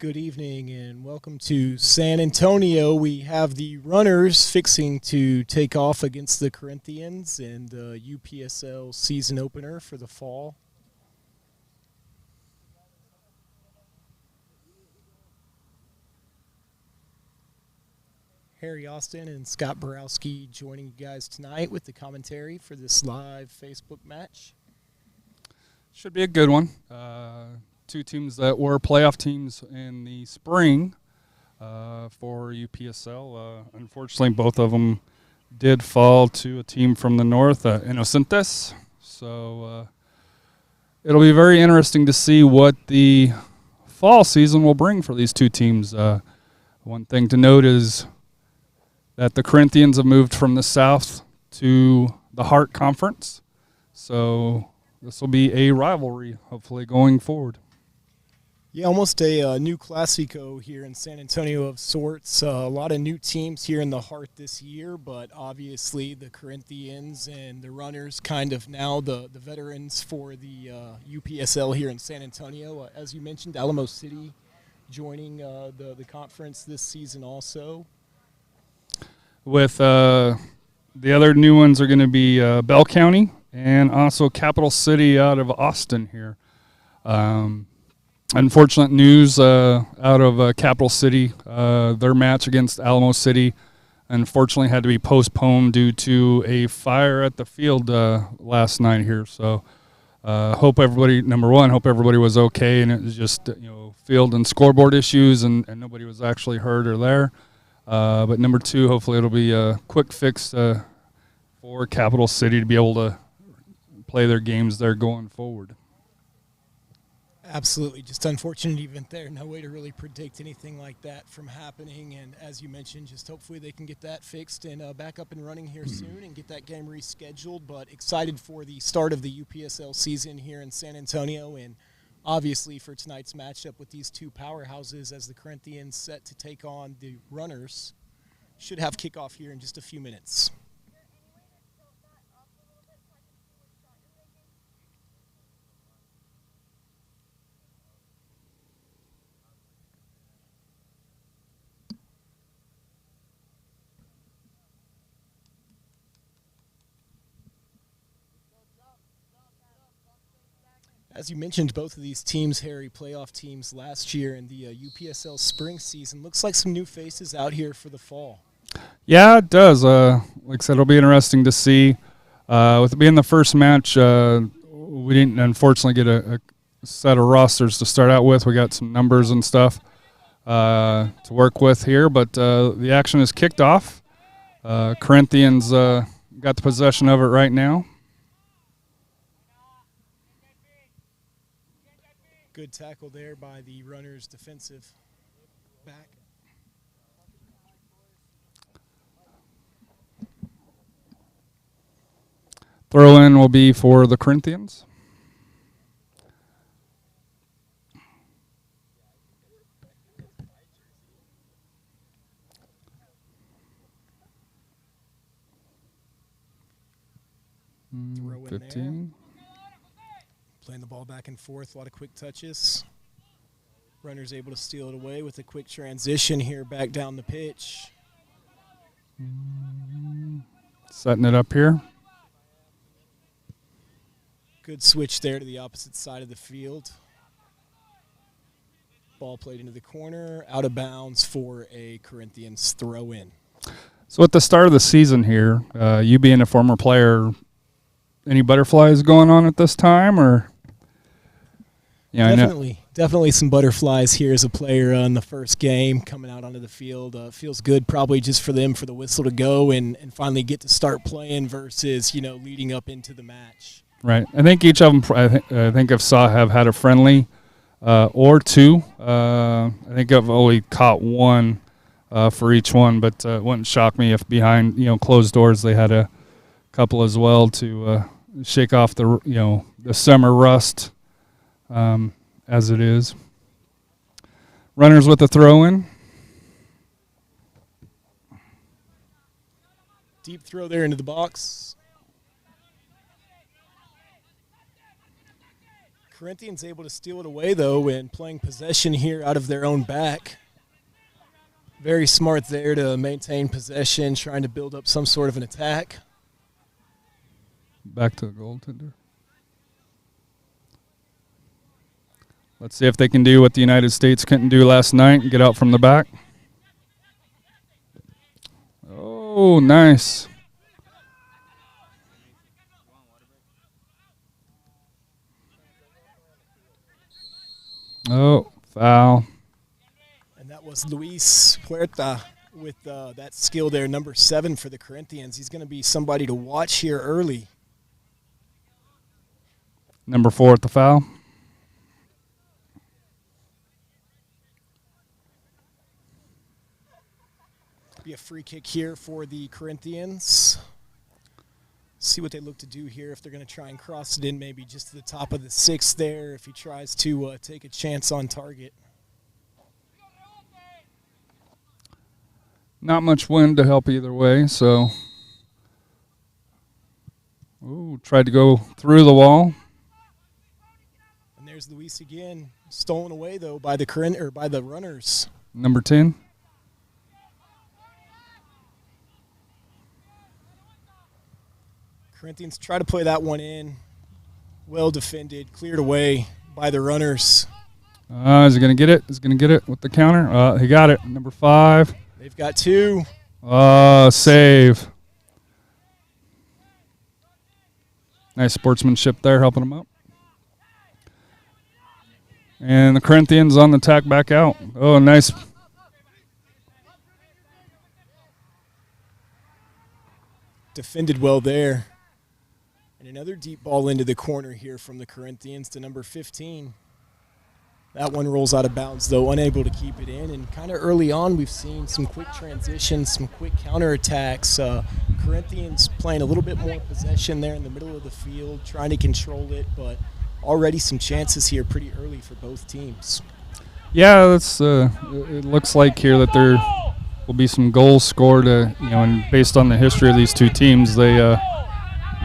Good evening and welcome to San Antonio. We have the Runners fixing to take off against the Corinthians in the UPSL season opener for the fall. Harry Austin and Scott Borowski joining you guys tonight with the commentary for this live Facebook match. Should be a good one. Two teams that were playoff teams in the spring for UPSL. Unfortunately, both of them did fall to a team from the north, Inocentes. So it'll be very interesting to see what the fall season will bring for these two teams. One thing to note is that the Corinthians have moved from the south to the Heart Conference. So this will be a rivalry, hopefully, going forward. Yeah, almost a new Classico here in San Antonio of sorts. A lot of new teams here in the Heart this year, but obviously the Corinthians and the Runners kind of now the veterans for the UPSL here in San Antonio. As you mentioned, Alamo City joining the conference this season also. With the other new ones are going to be Bell County and also Capital City out of Austin here. Unfortunate news out of Capital City. Their match against Alamo City unfortunately had to be postponed due to a fire at the field last night here. So hope everybody was okay, and it was just field and scoreboard issues, and nobody was actually hurt or there. But number two, hopefully it'll be a quick fix for Capital City to be able to play their games there going forward. Absolutely. Just unfortunate event there. No way to really predict anything like that from happening. And as you mentioned, just hopefully they can get that fixed and back up and running here soon and get that game rescheduled. But excited for the start of the UPSL season here in San Antonio, and obviously for tonight's matchup with these two powerhouses as the Corinthians set to take on the Runners. Should have kickoff here in just a few minutes. As you mentioned, both of these teams, Harry, playoff teams last year in the UPSL spring season. Looks like some new faces out here for the fall. Yeah, it does. Like I said, it'll be interesting to see. With it being the first match, we didn't unfortunately get a set of rosters to start out with. We got some numbers and stuff to work with here, but the action is kicked off. Corinthians got the possession of it right now. Good tackle there by the Runners' defensive back. Throw in will be for the Corinthians. Throw in 15. There. Playing the ball back and forth, a lot of quick touches. Runners able to steal it away with a quick transition here back down the pitch. Setting it up here. Good switch there to the opposite side of the field. Ball played into the corner, out of bounds for a Corinthians throw in. So at the start of the season here, you being a former player, any butterflies going on at this time, or? Yeah, Definitely some butterflies here as a player in the first game coming out onto the field. Feels good probably just for them for the whistle to go and finally get to start playing versus, leading up into the match. Right. I think each of them, I think have had a friendly or two. I think I've only caught one for each one, but it wouldn't shock me if behind, closed doors they had a couple as well to shake off the summer rust. As it is. Runners with the throw-in. Deep throw there into the box. Corinthians able to steal it away, though, and playing possession here out of their own back. Very smart there to maintain possession, trying to build up some sort of an attack. Back to the goaltender. Let's see if they can do what the United States couldn't do last night and get out from the back. Oh, nice. Oh, foul. And that was Luis Puerta with that skill there, number 7 for the Corinthians. He's going to be somebody to watch here early. Number 4 at the foul. Be a free kick here for the Corinthians. See what they look to do here, if they're going to try and cross it in maybe just to the top of the 6 there, if he tries to take a chance on target. Not much wind to help either way, so. Ooh, tried to go through the wall. And there's Luis again, stolen away though by the runners. Number 10. Corinthians try to play that one in. Well defended, cleared away by the runners. Is he going to get it? Is he going to get it with the counter? He got it. Number 5. They've got 2. Save. Nice sportsmanship there, helping them up. And the Corinthians on the attack back out. Oh, nice. Defended well there. And another deep ball into the corner here from the Corinthians to number 15. That one rolls out of bounds, though, unable to keep it in. And kind of early on, we've seen some quick transitions, some quick counterattacks. Corinthians playing a little bit more possession there in the middle of the field, trying to control it, but already some chances here pretty early for both teams. Yeah, that's. It looks like here that there will be some goals scored. And based on the history of these two teams,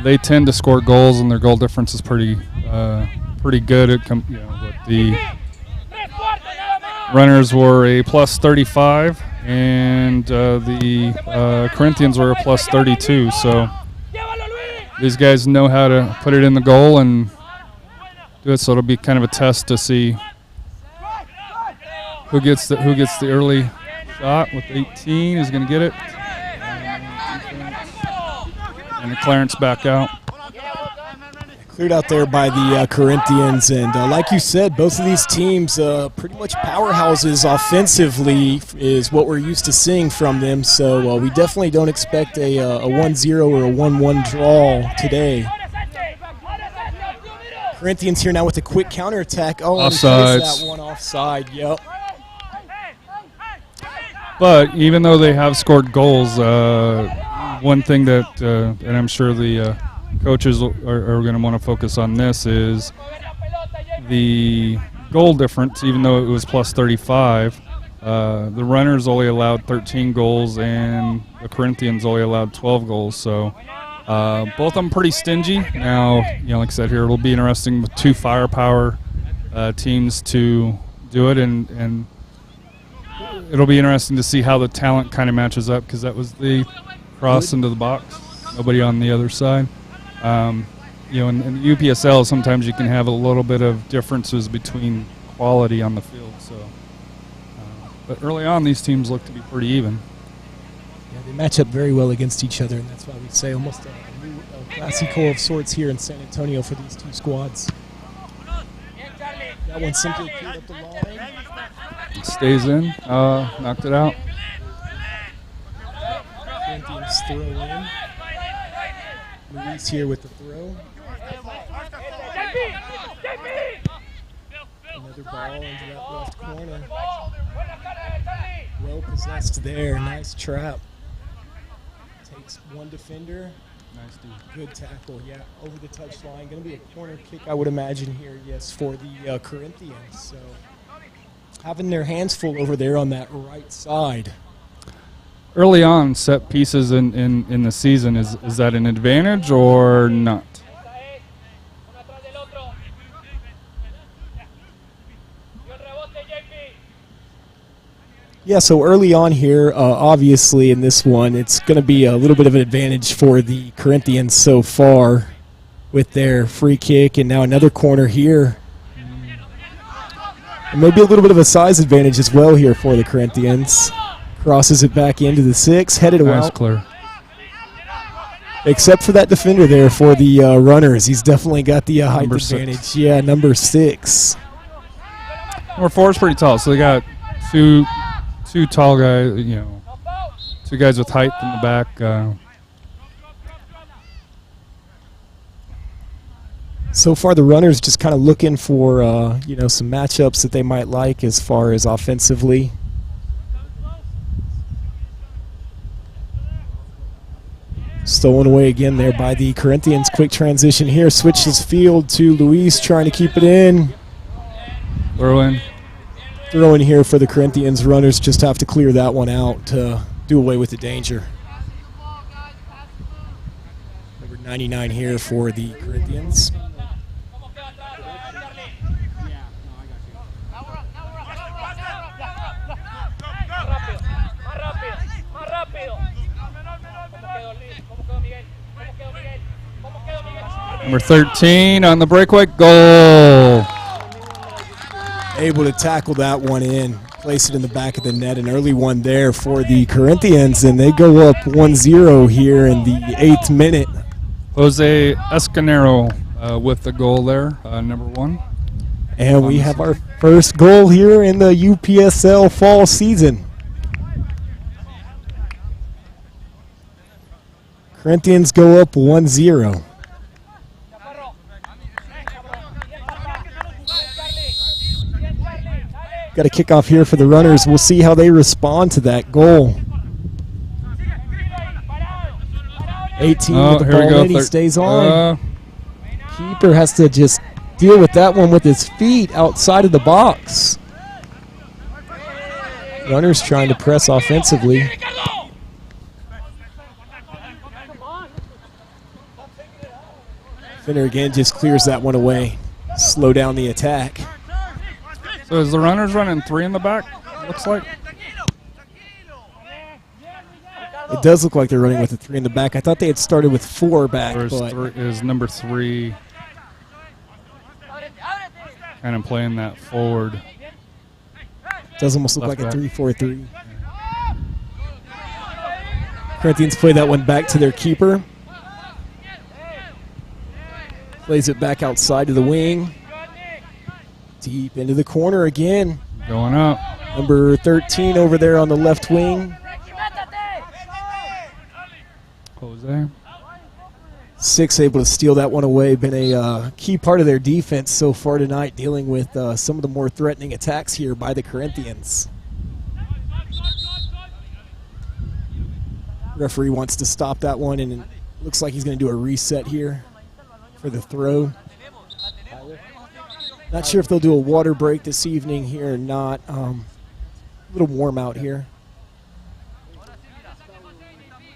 they tend to score goals, and their goal difference is pretty good. The runners were a plus 35, and the Corinthians were a plus 32. So these guys know how to put it in the goal and do it. So it'll be kind of a test to see who gets the early shot with 18. Who's going to get it? And the clearance back out. Cleared out there by the Corinthians. And like you said, both of these teams pretty much powerhouses offensively is what we're used to seeing from them. So we definitely don't expect a 1-0 or a 1-1 draw today. Corinthians here now with a quick counterattack. Oh, offside. That one offside, yep. But even though they have scored goals, one thing that, and I'm sure the coaches are going to want to focus on this, is the goal difference. Even though it was plus 35, the runners only allowed 13 goals, and the Corinthians only allowed 12 goals. So both of them pretty stingy. Now, like I said here, it'll be interesting with two firepower teams to do it, and it'll be interesting to see how the talent kind of matches up, because that was the cross into the box. Nobody on the other side. In UPSL, sometimes you can have a little bit of differences between quality on the field. So, but early on, these teams look to be pretty even. Yeah, they match up very well against each other, and that's why we say almost a new Clasico of sorts here in San Antonio for these two squads. That one simply cleared up the line. Stays in. Knocked it out. Corinthians throw in. Luis here with the throw. Another ball into that left corner. Well possessed there. Nice trap. Takes one defender. Nice dude. Good tackle, yeah, over the touchline. Going to be a corner kick, I would imagine here, yes, for the Corinthians. So having their hands full over there on that right side. Early on, set pieces in the season, is that an advantage or not? Yeah, so early on here, obviously in this one, it's going to be a little bit of an advantage for the Corinthians so far with their free kick, and now another corner here. And maybe a little bit of a size advantage as well here for the Corinthians. Crosses it back into the 6, headed Nice out. clear. Except for that defender there for the runners. He's definitely got the height Number advantage. 6. Yeah, number 6. Number 4 is pretty tall, so they got two tall guys, two guys with height in the back. So far, the runners just kind of looking for some matchups that they might like as far as offensively. Stolen away again there by the Corinthians. Quick transition here. Switches field to Luis, trying to keep it in. Throw in. Throw in here for the Corinthians. Runners just have to clear that one out to do away with the danger. Number 99 here for the Corinthians. Number 13 on the breakaway. Goal. Able to tackle that one in, place it in the back of the net. An early one there for the Corinthians, and they go up 1-0 here in the 8th minute. Jose Escanero with the goal there, number 1. And we have our first goal here in the UPSL fall season. Corinthians go up 1-0. Got a kickoff here for the runners. We'll see how they respond to that goal. 18 with the ball in. He stays on. Keeper has to just deal with that one with his feet outside of the box. Runners trying to press offensively. Finner again just clears that one away. Slow down the attack. So is the runners running 3 in the back, looks like? It does look like they're running with a 3 in the back. I thought they had started with 4 back. Or But is number 3 kind of playing that forward? does almost look Left like a back. 3-4-3. Corinthians play that one back to their keeper. Plays it back outside to the wing. Deep into the corner again. Going up. Number 13 over there on the left wing. Jose. 6 able to steal that one away. Been a key part of their defense so far tonight, dealing with some of the more threatening attacks here by the Corinthians. Referee wants to stop that one, and it looks like he's going to do a reset here for the throw. Not sure if they'll do a water break this evening here or not. A little warm out here.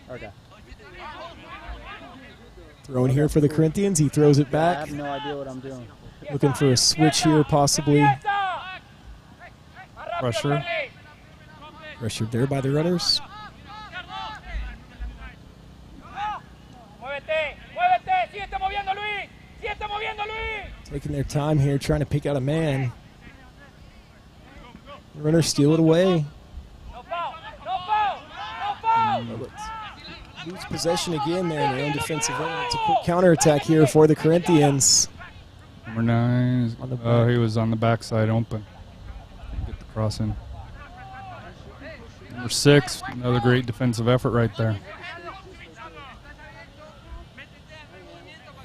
Okay. Throwing here for the Corinthians. He throws it I back. have no idea what I'm doing. Looking for a switch here, possibly. Pressure. Pressured there by the runners. Taking their time here, trying to pick out a man. The runners steal it away. Lose possession again there in their own defensive end. It's a quick counterattack here for the Corinthians. Number 9. On the back. He was on the backside open. Get the cross in. Number 6. Another great defensive effort right there.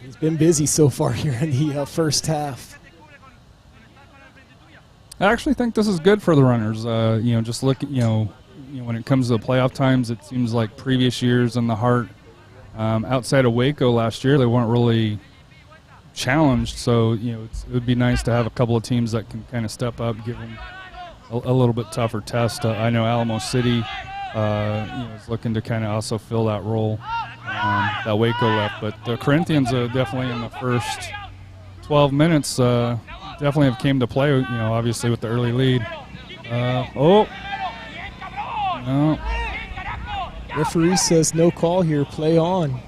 He's been busy so far here in the first half. I actually think this is good for the runners. Just look, when it comes to the playoff times, it seems like previous years in the Heart, outside of Waco last year, they weren't really challenged. So, it would be nice to have a couple of teams that can kind of step up, give them a little bit tougher test. I know Alamo City, is looking to kind of also fill that role that Waco left. But the Corinthians definitely in the first 12 minutes definitely have came to play, obviously with the early lead. No. Referee says no call here. Play on.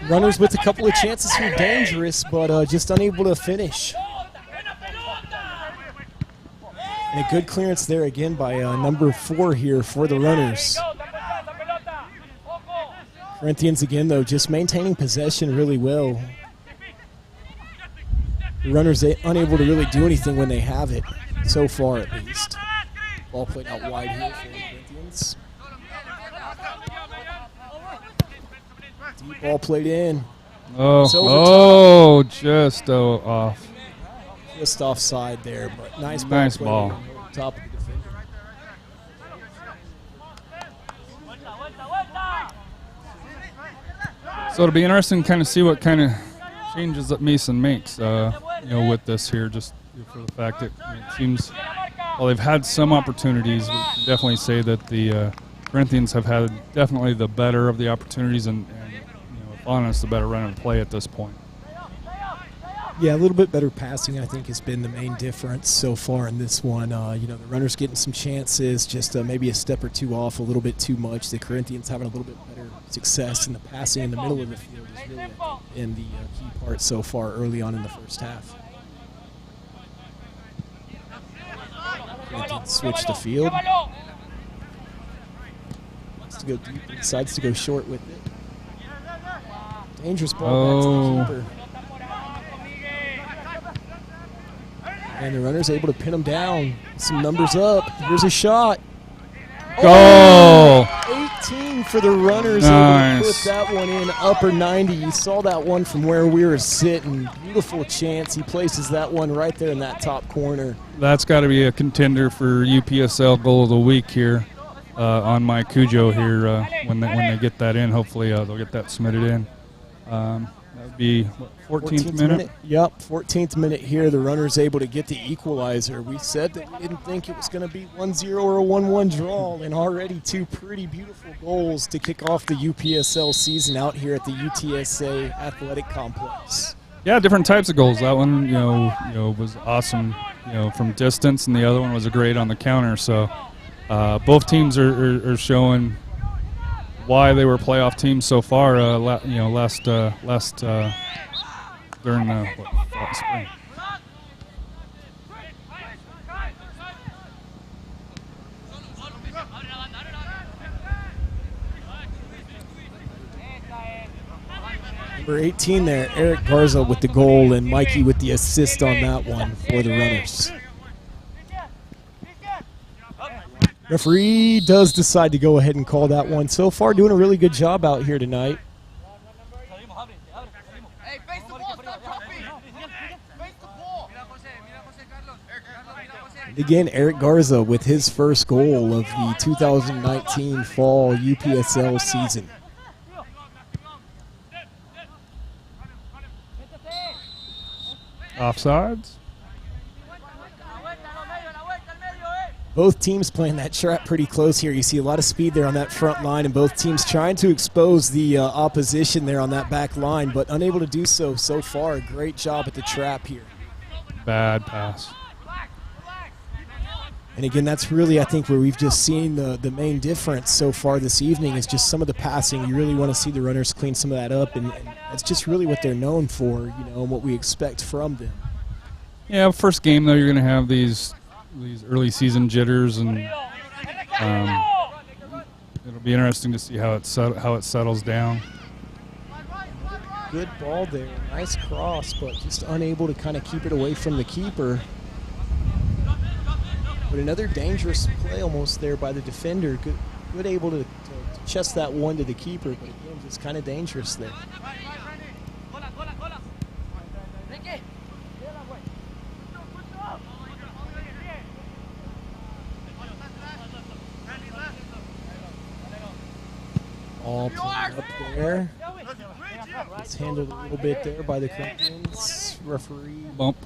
Runners with a couple of chances here, dangerous, but just unable to finish. And a good clearance there again by number 4 here for the runners. Corinthians again, though, just maintaining possession really well. The runners unable to really do anything when they have it, so far at least. Ball played out wide here for the Corinthians. Deep ball played in. Just off. Just offside there, but nice ball. Top of the defender. So it'll be interesting to kind of see what kind of changes that Mason makes, with this here, just for the fact that it seems, while they've had some opportunities, we can definitely say that the Corinthians have had definitely the better of the opportunities and if honest, the better run of play at this point. Yeah, a little bit better passing, I think, has been the main difference so far in this one. The runners getting some chances, just maybe a step or two off, a little bit too much. The Corinthians having a little bit better success in the passing in the middle of the field is really in the key part so far early on in the first half. Corinthians switch the field. Wants to go deep, decides to go short with it. Dangerous ball back to the keeper. And the runner's able to pin him down. Some numbers up. Here's a shot. Goal! 18 for the runners. Nice. Able to put that one in, upper 90. You saw that one from where we were sitting. Beautiful chance. He places that one right there in that top corner. That's got to be a contender for UPSL goal of the week here on my Cujo here when they get that in. Hopefully they'll get that submitted in. That would be 14th minute? Yep, 14th minute here. The runner's able to get the equalizer. We said that we didn't think it was going to be 1-0 or a 1-1 draw, and already 2 pretty beautiful goals to kick off the UPSL season out here at the UTSA Athletic Complex. Yeah, different types of goals. That one, was awesome, from distance, and the other one was a great on the counter. So both teams are showing why they were playoff teams so far. Last during the spring. Number 18 there, Eric Garza with the goal, and Mikey with the assist on that one for the runners. Referee does decide to go ahead and call that one. So far, doing a really good job out here tonight. And again, Eric Garza with his first goal of the 2019 fall UPSL season. Offsides? Both teams playing that trap pretty close here. You see a lot of speed there on that front line, and both teams trying to expose the opposition there on that back line, but unable to do so far. Great job at the trap here. Bad pass. And again, that's really, I think, where we've just seen the main difference so far this evening is just some of the passing. You really want to see the runners clean some of that up, and that's just really what they're known for, and what we expect from them. Yeah, first game, though, you're going to have these early season jitters, and it'll be interesting to see how it settles down. Good ball there, nice cross, but just unable to kind of keep it away from the keeper. But another dangerous play almost there by the defender. Good able to chest that one to the keeper, but again, just kind of dangerous there. All played up there. It's handled a little bit there by the Corinthians. Referee Bump.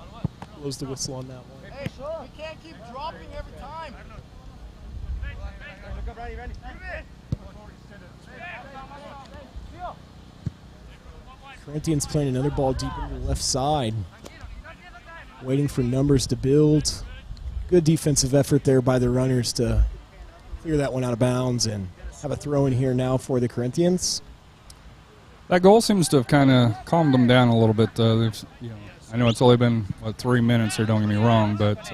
blows the whistle on that one. Hey, we can't keep dropping every time. Corinthians playing another ball deep into the left side. Waiting for numbers to build. Good defensive effort there by the runners to clear that one out of bounds and have a throw in here now for the Corinthians. That goal seems to have kind of calmed them down a little bit. I know it's only been 3 minutes here, don't get me wrong, but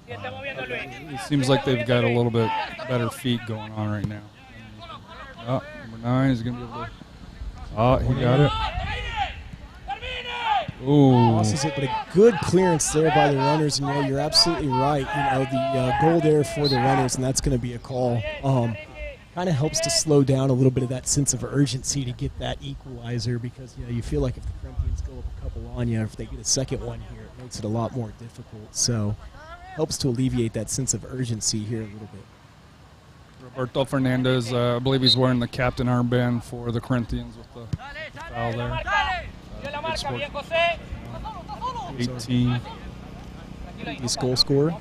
it seems like they've got a little bit better feet going on right now. Oh, number 9 is going to be able to. Oh, he got it. Ooh. Losses it, but a good clearance there by the runners. And you're absolutely right. The goal there for the runners, and that's going to be a call. Kind of helps to slow down a little bit of that sense of urgency to get that equalizer, because you feel like if the Corinthians go up a couple on you, if they get a second one here, it makes it a lot more difficult. So helps to alleviate that sense of urgency here a little bit. Roberto Fernandez, I believe he's wearing the captain armband for the Corinthians with the foul there. 18. He's goal scorer.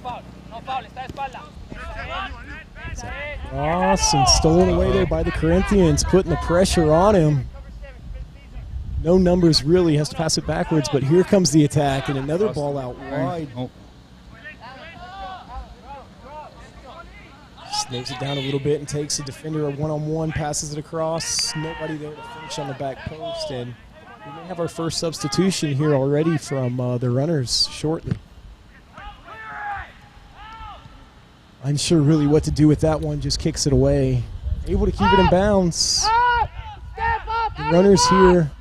Ross, and stolen away there by the Corinthians, putting the pressure on him. No numbers really, has to pass it backwards, but here comes the attack, and another ball out wide. Slows it down a little bit and takes a defender a one-on-one, passes it across. Nobody there to finish on the back post, and we may have our first substitution here already from the runners shortly. Unsure really what to do with that one, just kicks it away. Able to keep it in bounds. The runners here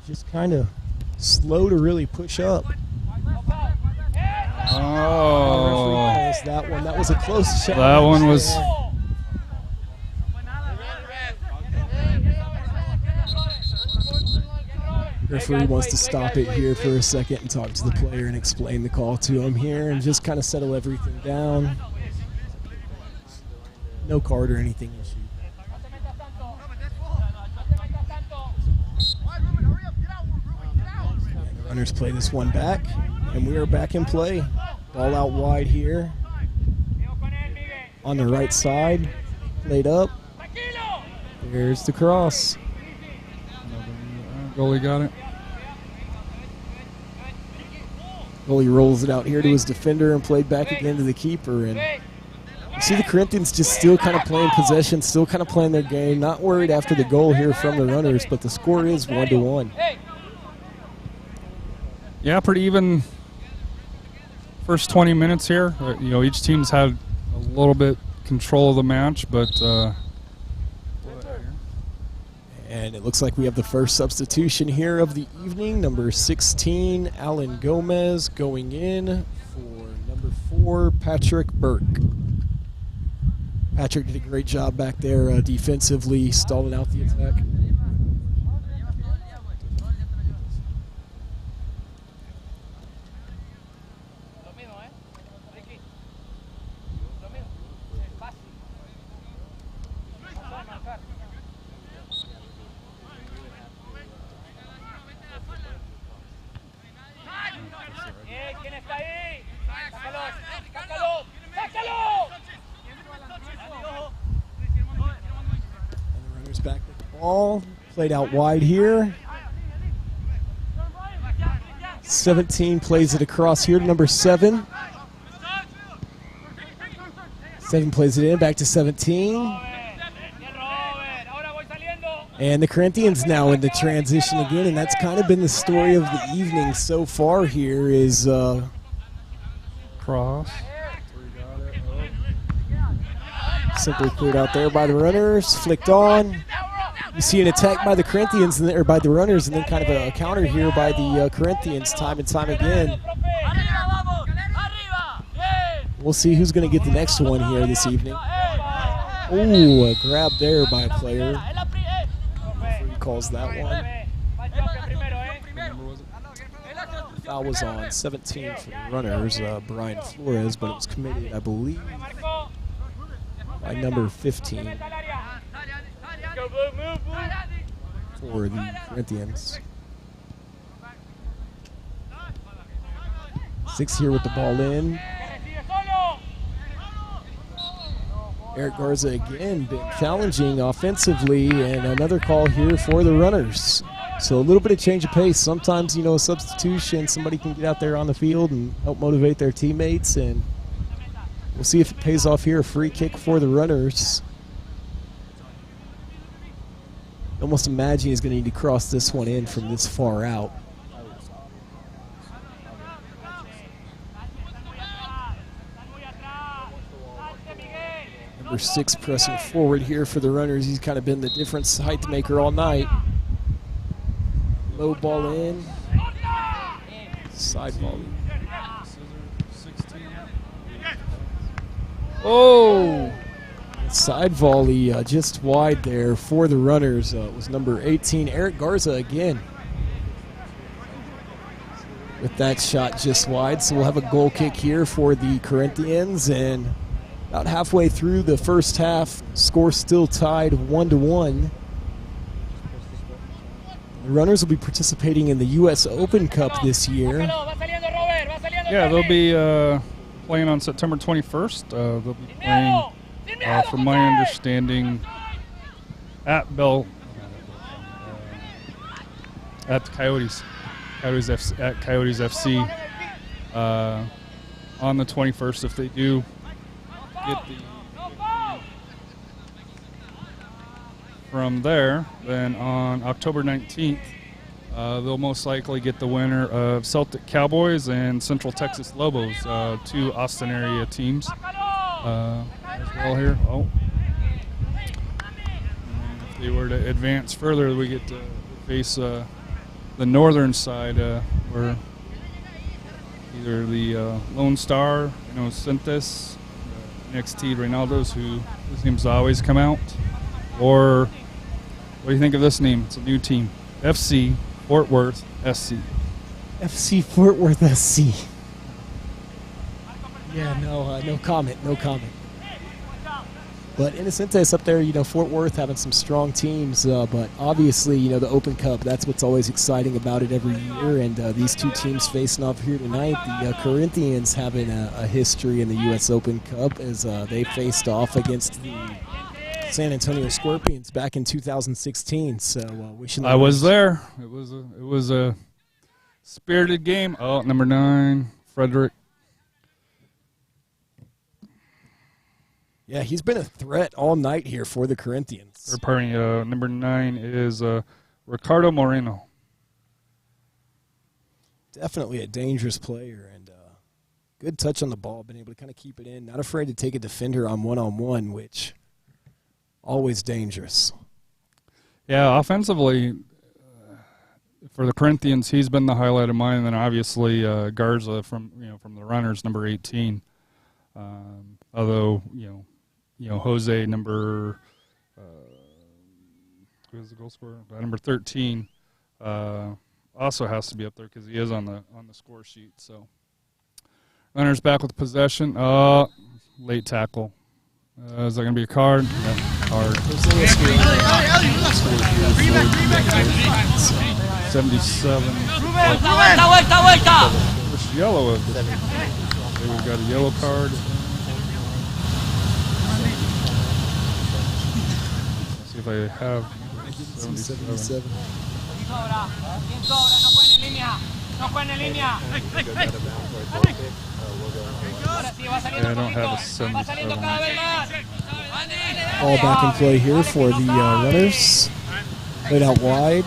just kind of slow to really push up. Oh. That one. That was a close shot. That one was. Referee wants to stop it here for a second and talk to the player and explain the call to him here and just kind of settle everything down. No card or anything issued. And the runners play this one back, and we are back in play. Ball out wide here. On the right side, laid up. There's the cross. Goalie got it. Goalie rolls it out here to his defender and played back again to the keeper. And you see the Corinthians just still kind of playing possession, still kind of playing their game, not worried after the goal here from the runners, but the score is 1-1. Yeah, pretty even first 20 minutes here. Each team's had a little bit control of the match, but and it looks like we have the first substitution here of the evening. Number 16, Alan Gomez, going in for number 4, Patrick Burke. Patrick did a great job back there defensively, stalling out the attack. Back with the ball, played out wide here. 17 plays it across here to number 7. 7 plays it in, back to 17. And the Corinthians now in the transition again, and that's kind of been the story of the evening so far here is cross. Simply cleared out there by the runners, flicked on. You see an attack by the Corinthians, or by the runners, and then kind of a counter here by the Corinthians time and time again. We'll see who's going to get the next one here this evening. Ooh, a grab there by a player. He calls that one. Foul was on 17 for the runners, Brian Flores, but it was committed, I believe, by number 15 for the Corinthians. 6 here with the ball in. Eric Garza again been challenging offensively, and another call here for the runners. So a little bit of change of pace. Sometimes, a substitution, somebody can get out there on the field and help motivate their teammates, and we'll see if it pays off here. A free kick for the runners. Almost imagine he's going to need to cross this one in from this far out. Number 6 pressing forward here for the runners. He's kind of been the difference height maker all night. Low ball in. Side volley. Oh! Side volley just wide there for the runners. It was number 18, Eric Garza again. With that shot just wide. So we'll have a goal kick here for the Corinthians. And about halfway through the first half, score still tied 1-1. The runners will be participating in the U.S. Open Cup this year. Yeah, they'll be playing on September 21st. They'll be playing, from my understanding, at at the Coyotes FC on the 21st. If they do get the from there, then on October 19th, they'll most likely get the winner of Celtic Cowboys and Central Texas Lobos, 2 Austin area teams as well here. Oh, and if they were to advance further, we get to face the northern side, where either the Lone Star, Cintas, NXT Reynaldos, who seems to always come out, or what do you think of this name? It's a new team, FC Fort Worth SC. FC Fort Worth SC. Yeah, no comment. But Innocentes up there, Fort Worth having some strong teams, but obviously, the Open Cup, that's what's always exciting about it every year, and these two teams facing off here tonight. The Corinthians having a history in the U.S. Open Cup as they faced off against the San Antonio Scorpions back in 2016. So wishing I was there. It was a spirited game. Oh, number 9, Frederick. Yeah, he's been a threat all night here for the Corinthians. Or pardon me, number 9 is Ricardo Moreno. Definitely a dangerous player, and good touch on the ball. Been able to kind of keep it in. Not afraid to take a defender on one-on-one, which always dangerous. Yeah, offensively, for the Corinthians, he's been the highlight of mine. And then obviously Garza from the runners, number 18. Although Jose, number who is the goal scorer? Number 13, also has to be up there because he is on the score sheet. So runners back with possession. Late tackle. Is that going to be a card? No, card. 77. First yellow of the we've got a yellow card. Let's see if I have 77. Yeah, I don't have a 77. Ball back in play here for the runners. Played out wide.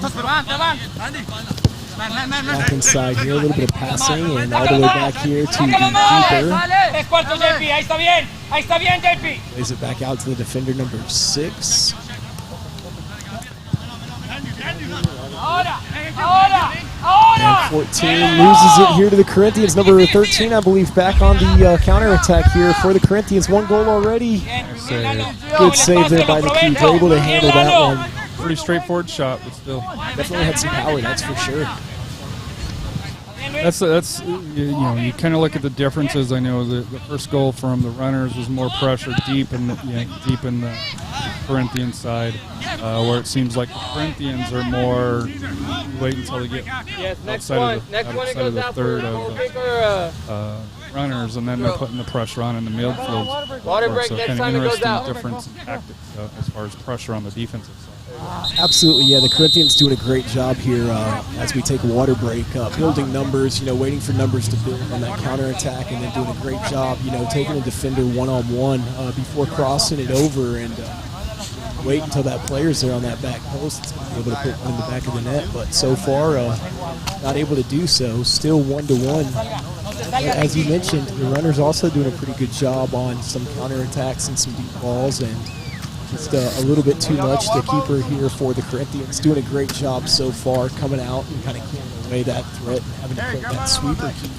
Back inside here, a little bit of passing, and all the way back here to the keeper. Plays it back out to the defender, number 6. And 14 loses it here to the Corinthians. Number 13, I believe, back on the counterattack here for the Corinthians. 1 goal already. Good save there by the keeper, able to handle that one. Pretty straightforward shot, but still. Definitely had some power, that's for sure. That's you kind of look at the differences. I know the first goal from the runners was more pressure deep in the Corinthian side, where it seems like the Corinthians are more wait until they get outside of the third of the runners, and then they're putting the pressure on in the midfield. So kind of interesting difference in tactics as far as pressure on the defensive side. Absolutely, yeah. The Corinthians doing a great job here as we take a water break, building numbers, waiting for numbers to build on that counterattack, and then doing a great job, taking a defender one-on-one before crossing it over and wait until that player's there on that back post to be able to put one in the back of the net. But so far, not able to do so. Still 1-1. As you mentioned, the runner's also doing a pretty good job on some counterattacks and some deep balls, and just a little bit too much. The keeper here for the Corinthians doing a great job so far, coming out and kind of keeping away that threat and having to play that sweeper keeper.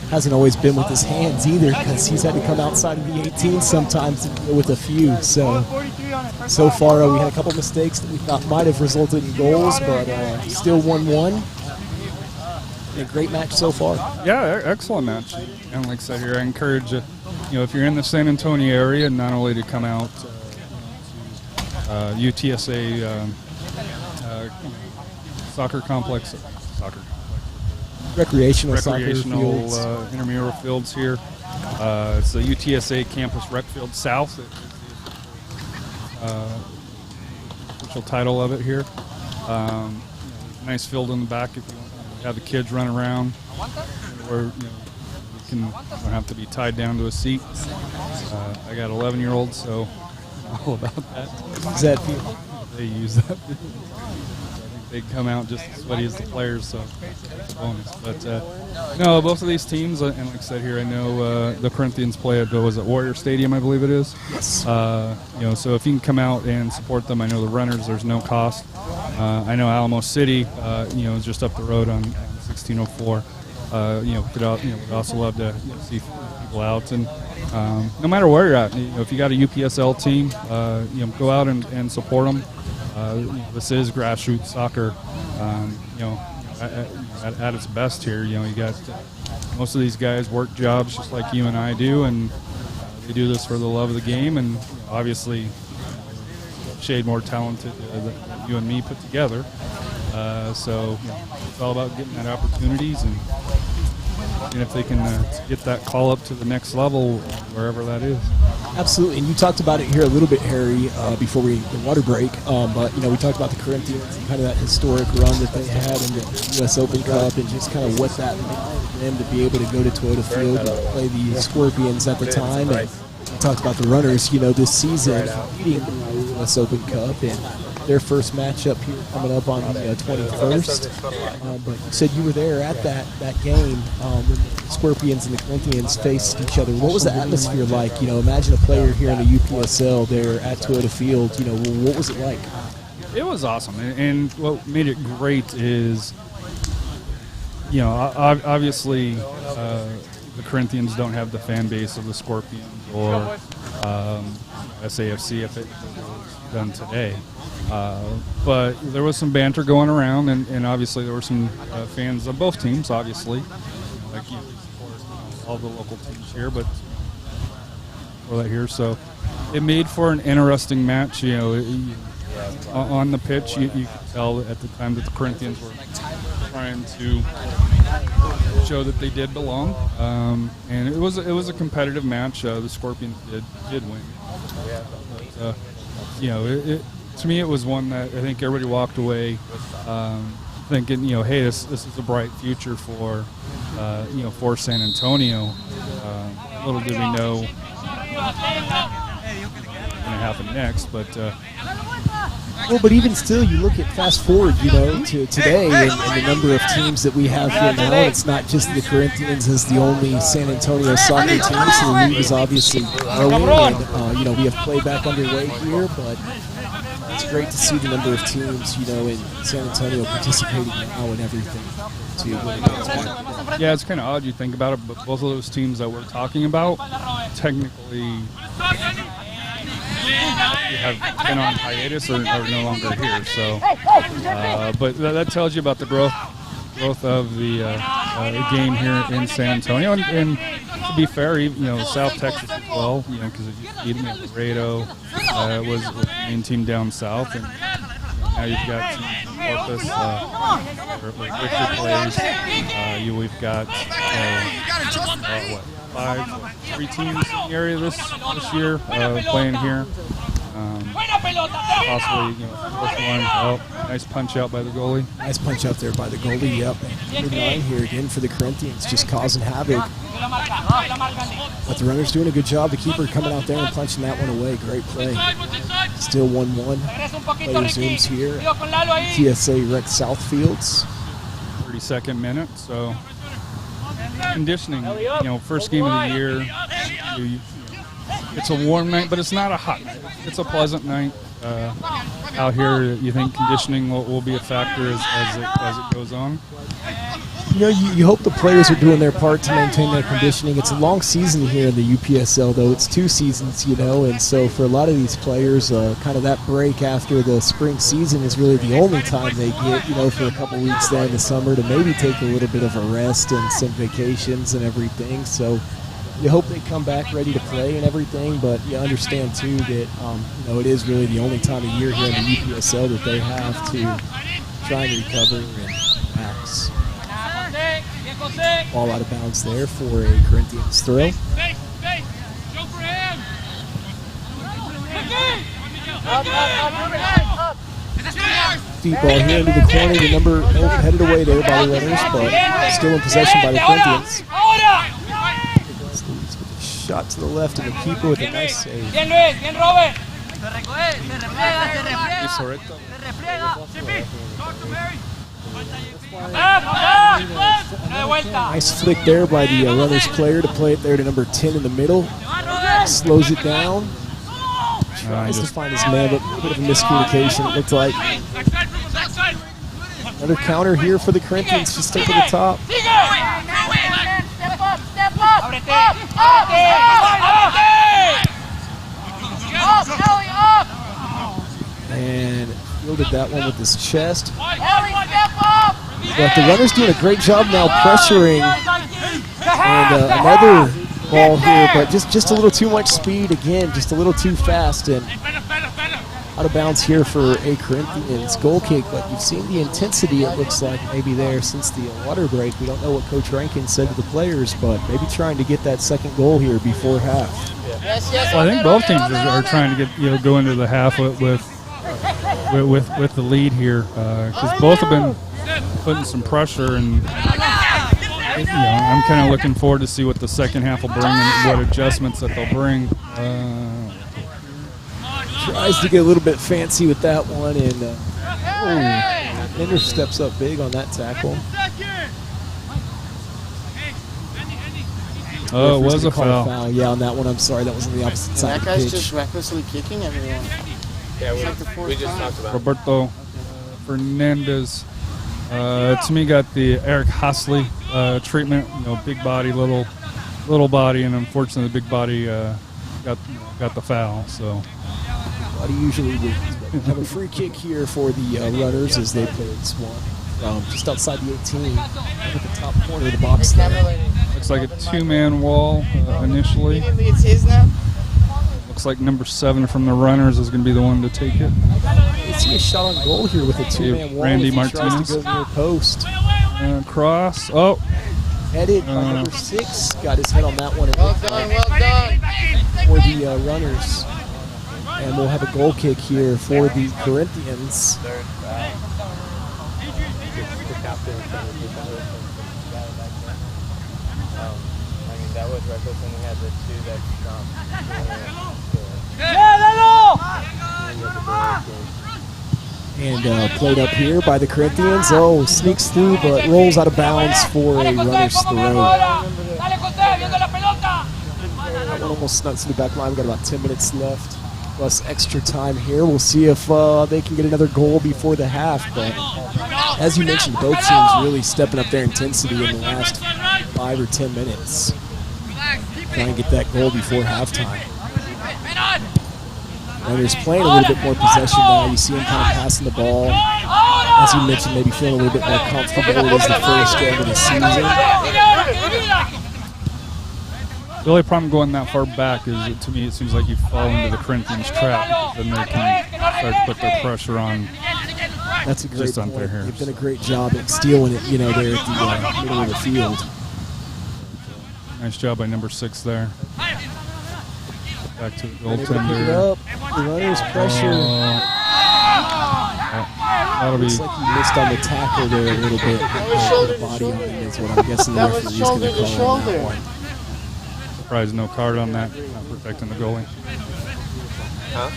Hasn't always been with his hands either, because he's had to come outside of the 18 sometimes to deal with a few. So far we had a couple mistakes that we thought might have resulted in goals, but still 1-1. A great match so far. Yeah, excellent match. And like I said here, I encourage you, if you're in the San Antonio area, not only to come out to UTSA soccer complex, recreational intramural fields here. It's the UTSA Campus Rec Field South. Official title of it here. Nice field in the back if you want to have the kids run around, or you don't have to be tied down to a seat. I got 11-year-olds, so all about that. Is that field? They use that. I think they come out just as sweaty as the players, so that's a bonus. But no, both of these teams, and like I said here, I know the Corinthians play at Warrior Stadium, I believe it is. Yes. So if you can come out and support them, I know the runners, there's no cost. I know Alamo City, is just up the road on 1604. Would also love to see people out, and no matter where you're at, if you got a UPSL team, go out and support them. This is grassroots soccer, at its best here. You got most of these guys work jobs just like you and I do, and they do this for the love of the game, and obviously shade more talented than you and me put together. So it's all about getting that opportunities, and if they can get that call up to the next level, wherever that is. Absolutely, and you talked about it here a little bit, Harry, before the water break. But we talked about the Corinthians and kind of that historic run that they had in the U.S. Open Cup, and just kind of what that meant for them to be able to go to Toyota Field and play the Scorpions at the time. And we talked about the runners, this season leading the U.S. Open Cup, and their first matchup here coming up on the 21st. But you said you were there at that game when the Scorpions and the Corinthians faced each other. What was the atmosphere like? Imagine a player here in the UPSL there at Toyota Field. What was it like? It was awesome, and what made it great is, obviously the Corinthians don't have the fan base of the Scorpions or SAFC if it was done today. But there was some banter going around, and obviously there were some fans of both teams, obviously. Like you support all the local teams here, but for that here. So it made for an interesting match. On the pitch, you could tell at the time that the Corinthians were trying to show that they did belong, and it was a competitive match. The Scorpions did win. But, to me, it was one that I think everybody walked away thinking, hey, this is a bright future for for San Antonio. Little did we know what's going to happen next, but. Well, but even still, you look at fast forward, to today and the number of teams that we have here now. It's not just the Corinthians as the only San Antonio soccer team, so the league is obviously growing, and we have play back underway here, but it's great to see the number of teams, in San Antonio participating now and everything. Yeah, it's kind of odd you think about it, but both of those teams that we're talking about technically have been on hiatus or are no longer here. So, but that tells you about the growth of the game here in San Antonio, and to be fair, South Texas as well. Because if you beat Laredo, was the main team down south, and now you've got Corpus, where Victor plays. We've got three teams in the area this year playing here. Possibly, fourth one. Oh, nice punch out by the goalie. Nice punch out there by the goalie. Yep. Number 9 here again for the Corinthians, just causing havoc. But the runner's doing a good job. The keeper coming out there and punching that one away. Great play. Still 1-1. Play resumes here. TSA Rec Southfields. 32nd minute. So conditioning. First game of the year. It's a warm night, but it's not a hot night. It's a pleasant night. Out here, you think conditioning will be a factor as it goes on? You hope the players are doing their part to maintain their conditioning. It's a long season here in the UPSL, though. It's 2 seasons, and so for a lot of these players, kind of that break after the spring season is really the only time they get, for a couple weeks there in the summer to maybe take a little bit of a rest and some vacations and everything. So you hope they come back ready to play and everything, but you understand, too, that, it is really the only time of year here in the UPSL that they have to try and recover and max. Ball out of bounds there for a Corinthians throw. Deep ball here into the corner. The number headed away there by the runners, but still in possession by the Corinthians. Shot to the left, and the keeper with a nice save. Nice flick there by the runners player to play it there to number 10 in the middle. Slows it down. Tries to find his man, but a bit of a miscommunication, it looked like. Another counter here for the Corinthians, just up to the top. And fielded that one with his chest. But the runner's doing a great job now pressuring. And another ball here, but just a little too much speed again, just a little too fast. And out of bounds here for a Corinthians goal kick, but you've seen the intensity, it looks like, maybe there since the water break. We don't know what Coach Rankin said to the players, but maybe trying to get that second goal here before half. Well, I think both teams are trying to get go into the half with the lead here, because both have been putting some pressure, and I'm kind of looking forward to see what the second half will bring and what adjustments that they'll bring. Tries to get a little bit fancy with that one, and Ender steps up big on that tackle. Oh, it was a foul. Yeah, on that one. I'm sorry, that was on the opposite side of the pitch. That guy's just recklessly kicking everyone. Yeah, we just talked about Roberto Fernandez. To me, got the Eric Hasley treatment. Big body, little body, and unfortunately, the big body got the foul. So. Body usually wins. Have a free kick here for the runners as they play this one. Just outside the 18, at the top corner of the box there. Looks like a 2-man wall initially. It's his now? Looks like number 7 from the runners is going to be the one to take it. You see a shot on goal here with a 2-man wall. Randy He Martinez. tries to go near post. Cross. Oh. Headed by number 6. Got his head on that one. Well done. For the runners. And we'll have a goal kick here for the Corinthians. that was reckless, and we had the 2 that stopped. And played up here by the Corinthians. Oh, sneaks through, but rolls out of bounds for a runner's throw. That one almost snuck through the back line. We've got about 10 minutes left, plus extra time here. We'll see if they can get another goal before the half. But as you mentioned, both teams really stepping up their intensity in the last 5 or 10 minutes. Trying to get that goal before halftime. Runners playing a little bit more possession now. You see him kind of passing the ball. As you mentioned, maybe feeling a little bit more comfortable. It is the first game of the season. The only problem going that far back is, to me, it seems like you fall into the Corinthians trap. Then they can start to put their pressure on. That's a great point. Here. They've done a great job at stealing it, there at the middle of the field. Nice job by number 6 there. Back to the goaltender. The runners pressure. That'll be. Looks like he missed on the tackle there a little bit. The body on him is what I'm guessing the That was referee's going to shoulder to call on that shoulder. one. Surprised no card on that. Not protecting the goalie. Huh?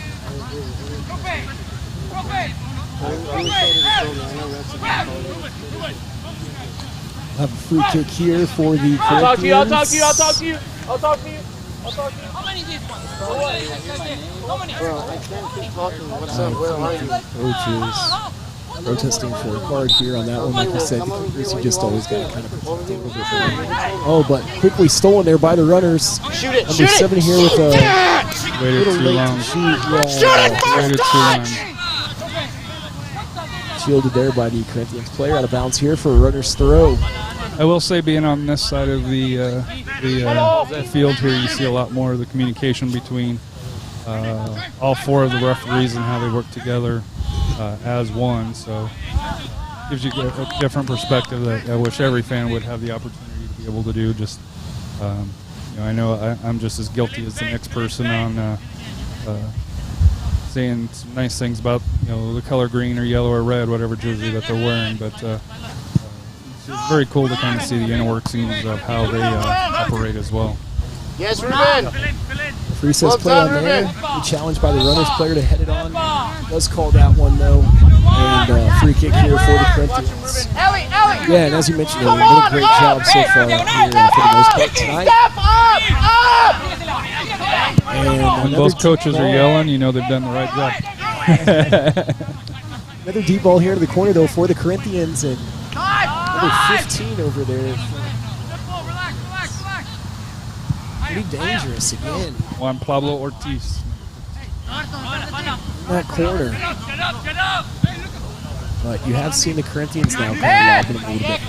We'll have a free kick here for the Corinthians. I'll talk to you. I'll talk to you. I'll talk to you. I'll talk to you. I'll talk to you. Bro, I can't keep talking. What's up? Where are you? Coaches protesting for a card here on that one. Like you said, the keepers, you just always got to kind of protect a little bit. Oh, but quickly stolen there by the runners. Shoot it. Number 7 here with a Waited little too late long. shoot. Waited too long. Shielded there by the Corinthians player. Out of bounds here for a runner's throw. I will say, being on this side of the field here, you see a lot more of the communication between all 4 of the referees and how they work together as one. So gives you a different perspective that I wish every fan would have the opportunity to be able to do. Just I know I'm just as guilty as the next person on saying some nice things about the color green or yellow or red, whatever jersey that they're wearing, but. It's very cool to kind of see the inner workings of how they operate as well. Yes, Ruben. Free says Well play done, on there. Ruben. Good challenge by the runners player to head it on. Does call that one though. And free kick here for the Corinthians. Yeah, and as you mentioned, they've done a great job so far here for the most part tonight. And When both coaches are yelling, you know they've done the right job. Another deep ball here to the corner though for the Corinthians, and number 15 over there. Pretty dangerous again. Juan Pablo Ortiz. That corner. But you have seen the Corinthians now kind of lobbing them a little bit.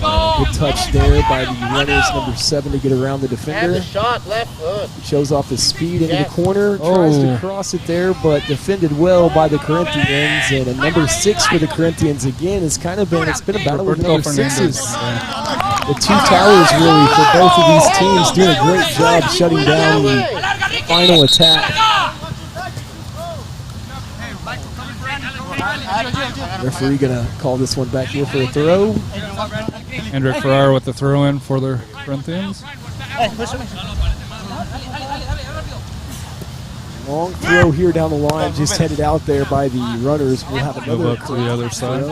Good touch there by the runners, number 7, to get around the And defender. the shot, left foot. Shows off his speed into Yeah. the corner, tries to cross it there, but defended well by the Corinthians. And a number 6 for the Corinthians again. It's been a battle with number 6s. The 2 towers really for both of these teams doing a great job shutting down the final attack. Referee gonna call this one back here for a throw. Hendrik Ferrar with the throw in for the Corinthians. Long throw here down the line, just headed out there by the runners. We'll have Move another up to the other side.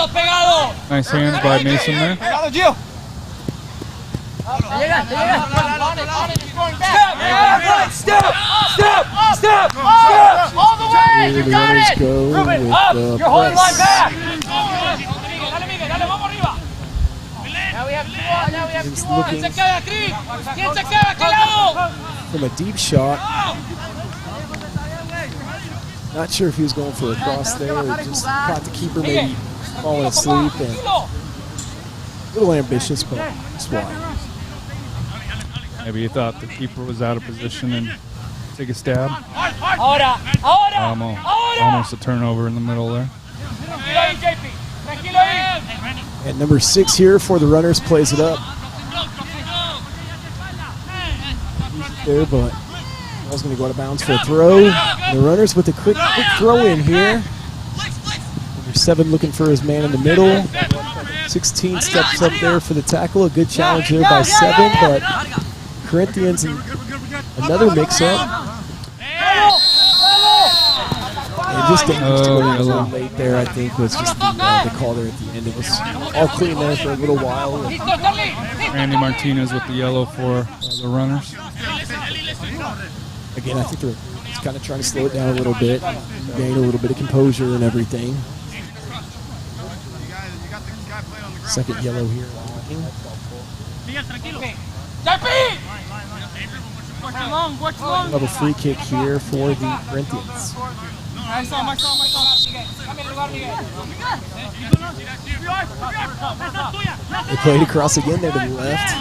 throw. Nice hands by Mason there. Here the runners go with the press. He's looking from a deep shot. Not sure if he was going for a cross there or just caught the keeper maybe falling asleep. And a little ambitious, but that's why. Maybe he thought the keeper was out of position and take a stab. Almost a turnover in the middle there. And number 6 here for the runners plays it up. There, but ball's going to go out of bounds for a throw. The runners with a quick throw in here. Number 7 looking for his man in the middle. 16 steps up there for the tackle. A good challenge there by 7, but Corinthians and another mix-up. And just dangerous to go down a little late there, I think, was just the call there at the end. It was all clean there for a little while. Randy Martinez with the yellow for the runners. Again, I think they're just kind of trying to slow it down a little bit, gain a little bit of composure and everything. Second yellow here. Another free kick here for the Corinthians. They played across again there to the left.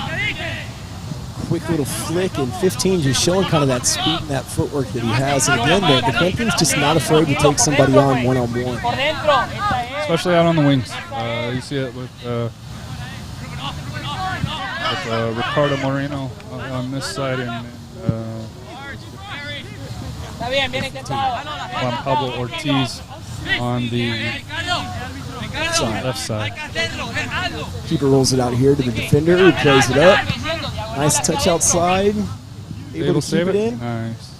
Quick little flick, and 15 just showing kind of that speed and that footwork that he has. And again, the Corinthians just not afraid to take somebody on one-on-one. Especially out on the wings. You see it with Ricardo Moreno on this side and Juan Pablo Ortiz on the left side. Keeper rolls it out here to the defender who plays it up. Nice touch outside. Able to keep it in. Nice.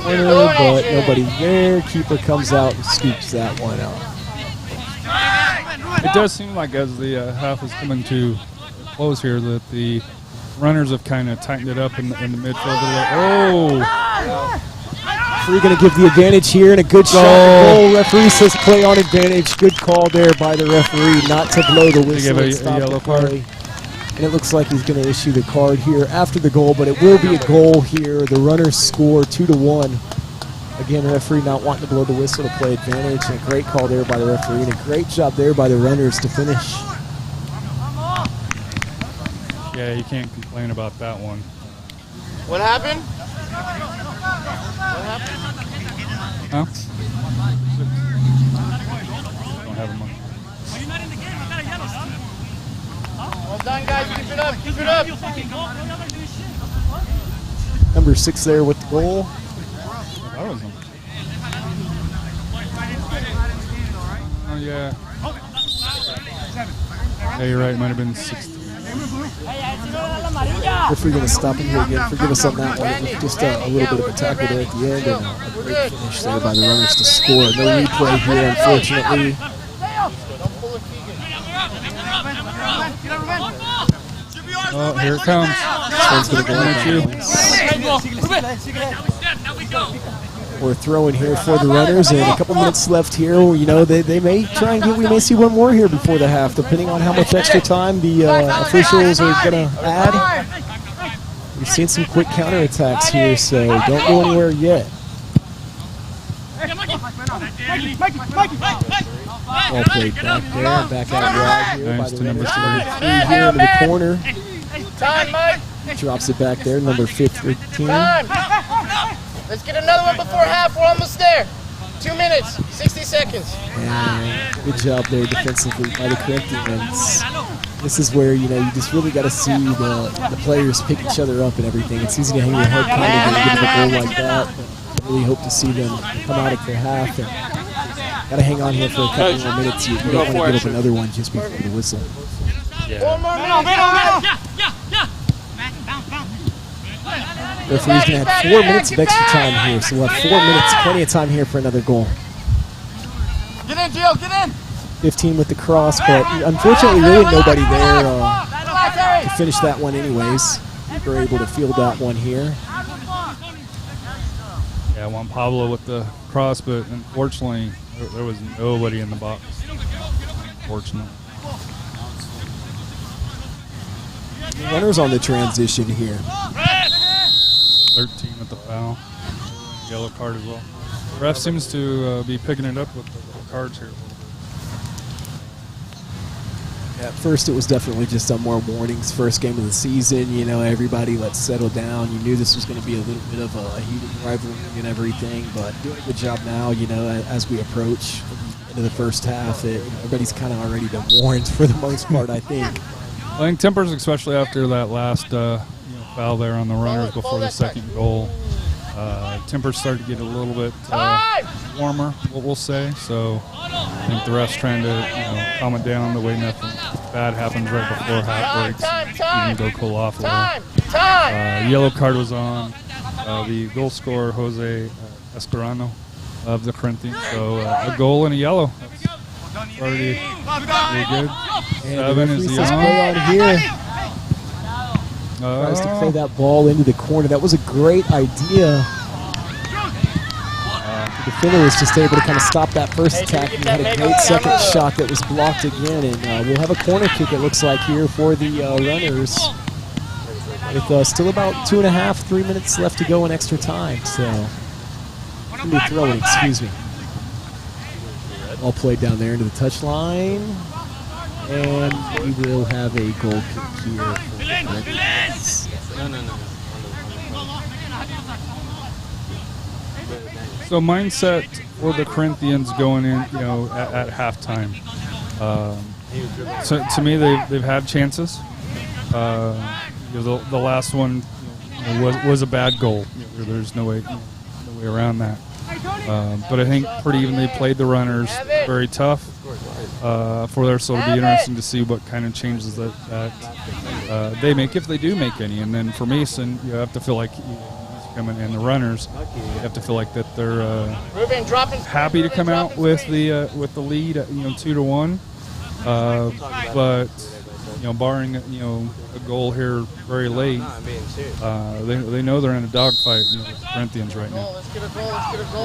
Corner, but nobody there. Keeper comes out and scoops that one out. It does seem like as the half is coming to a close here that the runners have kind of tightened it up in the midfield. Oh! Referee going to give the advantage here and a good shot. Goal. Referee says play on advantage. Good call there by the referee not to blow the whistle. Give a yellow card. And it looks like he's going to issue the card here after the goal, but it will be a goal here. The runners score 2-1. Again, the referee not wanting to blow the whistle to play advantage. And a great call there by the referee and a great job there by the runners to finish. Yeah, you can't complain about that one. What happened? Huh? Don't have him on. Well done, guys. Keep it up. Keep it up. Number 6 there with the goal. That was him. Oh, yeah. Yeah, you're right. It might have been 16. Referee going to stop him here again. Forgive us on that one. It was just a little bit of a tackle there at the end and a great finish there by the runners to score. No replay here, unfortunately. Oh, here it comes. This one's going to go. We're throwing here for the runners, and a couple minutes left here. You know, they may try and we may see one more here before the half, depending on how much extra time the officials are going to add. We've seen some quick counterattacks here, so don't go anywhere yet. Ball played back there, back out wide here by the number 3 here into the corner. Time, Mike. Drops it back there, number 15. Time. Let's get another one before half. We're almost there. 2 minutes, 60 seconds. And good job there defensively by the Corinthians. This is where, you know, you just really got to see the players pick each other up and everything. It's easy to hang your head kind of when you get a goal like that. But I really hope to see them come out of their half. And got to hang on here for a couple more minutes. You don't want to give up another one just before the whistle. Yeah. 4 more Referee's going to have 4 minutes of extra time here, so we'll have 4 minutes, plenty of time here for another goal. Get in, Gio, get in. 15 with the cross, but unfortunately really nobody there to finish that one anyways. We were able to field that one here. Yeah, Juan Pablo with the cross, but unfortunately there was nobody in the box. Unfortunately. Runners on the transition here. 13 with the foul. Yellow card as well. The ref seems to be picking it up with the cards here. At first, it was definitely just on more warnings. First game of the season, you know, everybody let's settle down. You knew this was going to be a little bit of a heated rivalry and everything, but doing a good job now, you know, as we approach into the first half. Everybody's kind of already been warned for the most part, I think. I think Tempers, especially after that last foul there on the runners before the second goal, Tempers started to get a little bit warmer, we'll say. So I think the ref's trying to calm it down the way nothing bad happens right before half breaks. You can go cool off a little. Yellow card was on the goal scorer, Jose Esperano of the Corinthians. So a goal and a yellow. That's already pretty good. And 7 is the play on here. Tries to play that ball into the corner. That was a great idea. The defender was just able to kind of stop that first attack. He had a great second shot that was blocked again. And we'll have a corner kick, it looks like, here for the runners. With still about 2.5, 3 minutes left to go in extra time. So, going to be throwing, excuse me. All played down there into the touchline. And we will have a goal kick here for the Corinthians. So mindset for the Corinthians going in, at halftime. So to me, they've had chances. The last one was a bad goal. There's no way around that. But I think pretty evenly played the runners, very tough for there, so it'll be interesting to see what kind of changes that they make, if they do make any. And then for Mason, you have to feel like and the runners, you have to feel like that they're happy to come out with the lead, 2-1. But barring a goal here very late, they know they're in a dogfight with the Corinthians right now.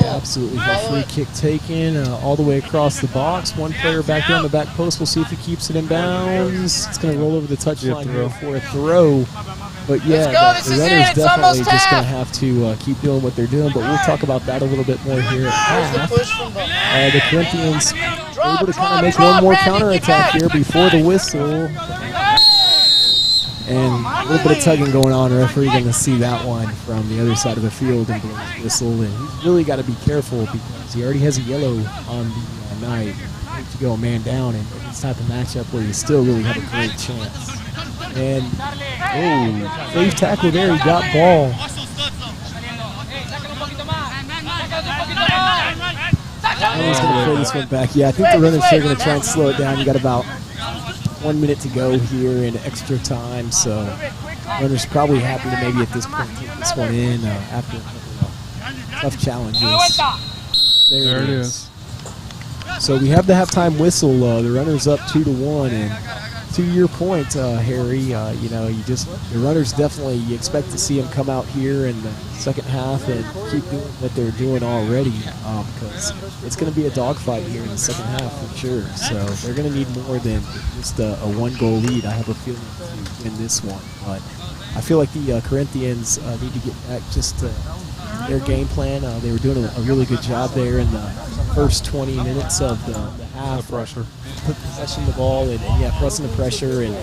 Yeah, absolutely. A free kick taken all the way across the box. One player back there on the back post. We'll see if he keeps it in bounds. It's going to roll over the touchline here for a throw. But yeah, the runners definitely just going to have to keep doing what they're doing. But we'll talk about that a little bit more here at half. The Corinthians able to kind of make one more counterattack here before the whistle. And a little bit of tugging going on. Referee going to see that one from the other side of the field and blow his whistle. And he's really got to be careful because he already has a yellow on the night. To go a man down in this type of matchup where you still really have a great chance. And, safe tackle there. He got ball. He's going to play this one back. Yeah, I think the runners are going to try and slow it down. You got about 1 minute to go here in extra time, so runners probably happy to maybe at this point take this one in after a couple of tough challenges. There it is. So we have the halftime whistle. The runners up 2-1, and to your point, Harry, the runners definitely, you expect to see them come out here in the second half and keep doing what they're doing already, because it's going to be a dogfight here in the second half for sure. So they're going to need more than just a one-goal lead. I have a feeling to win this one, but I feel like the Corinthians need to get back just to their game plan. They were doing a really good job there in the first 20 minutes of the half. The pressure. Possessing the ball and pressing the pressure and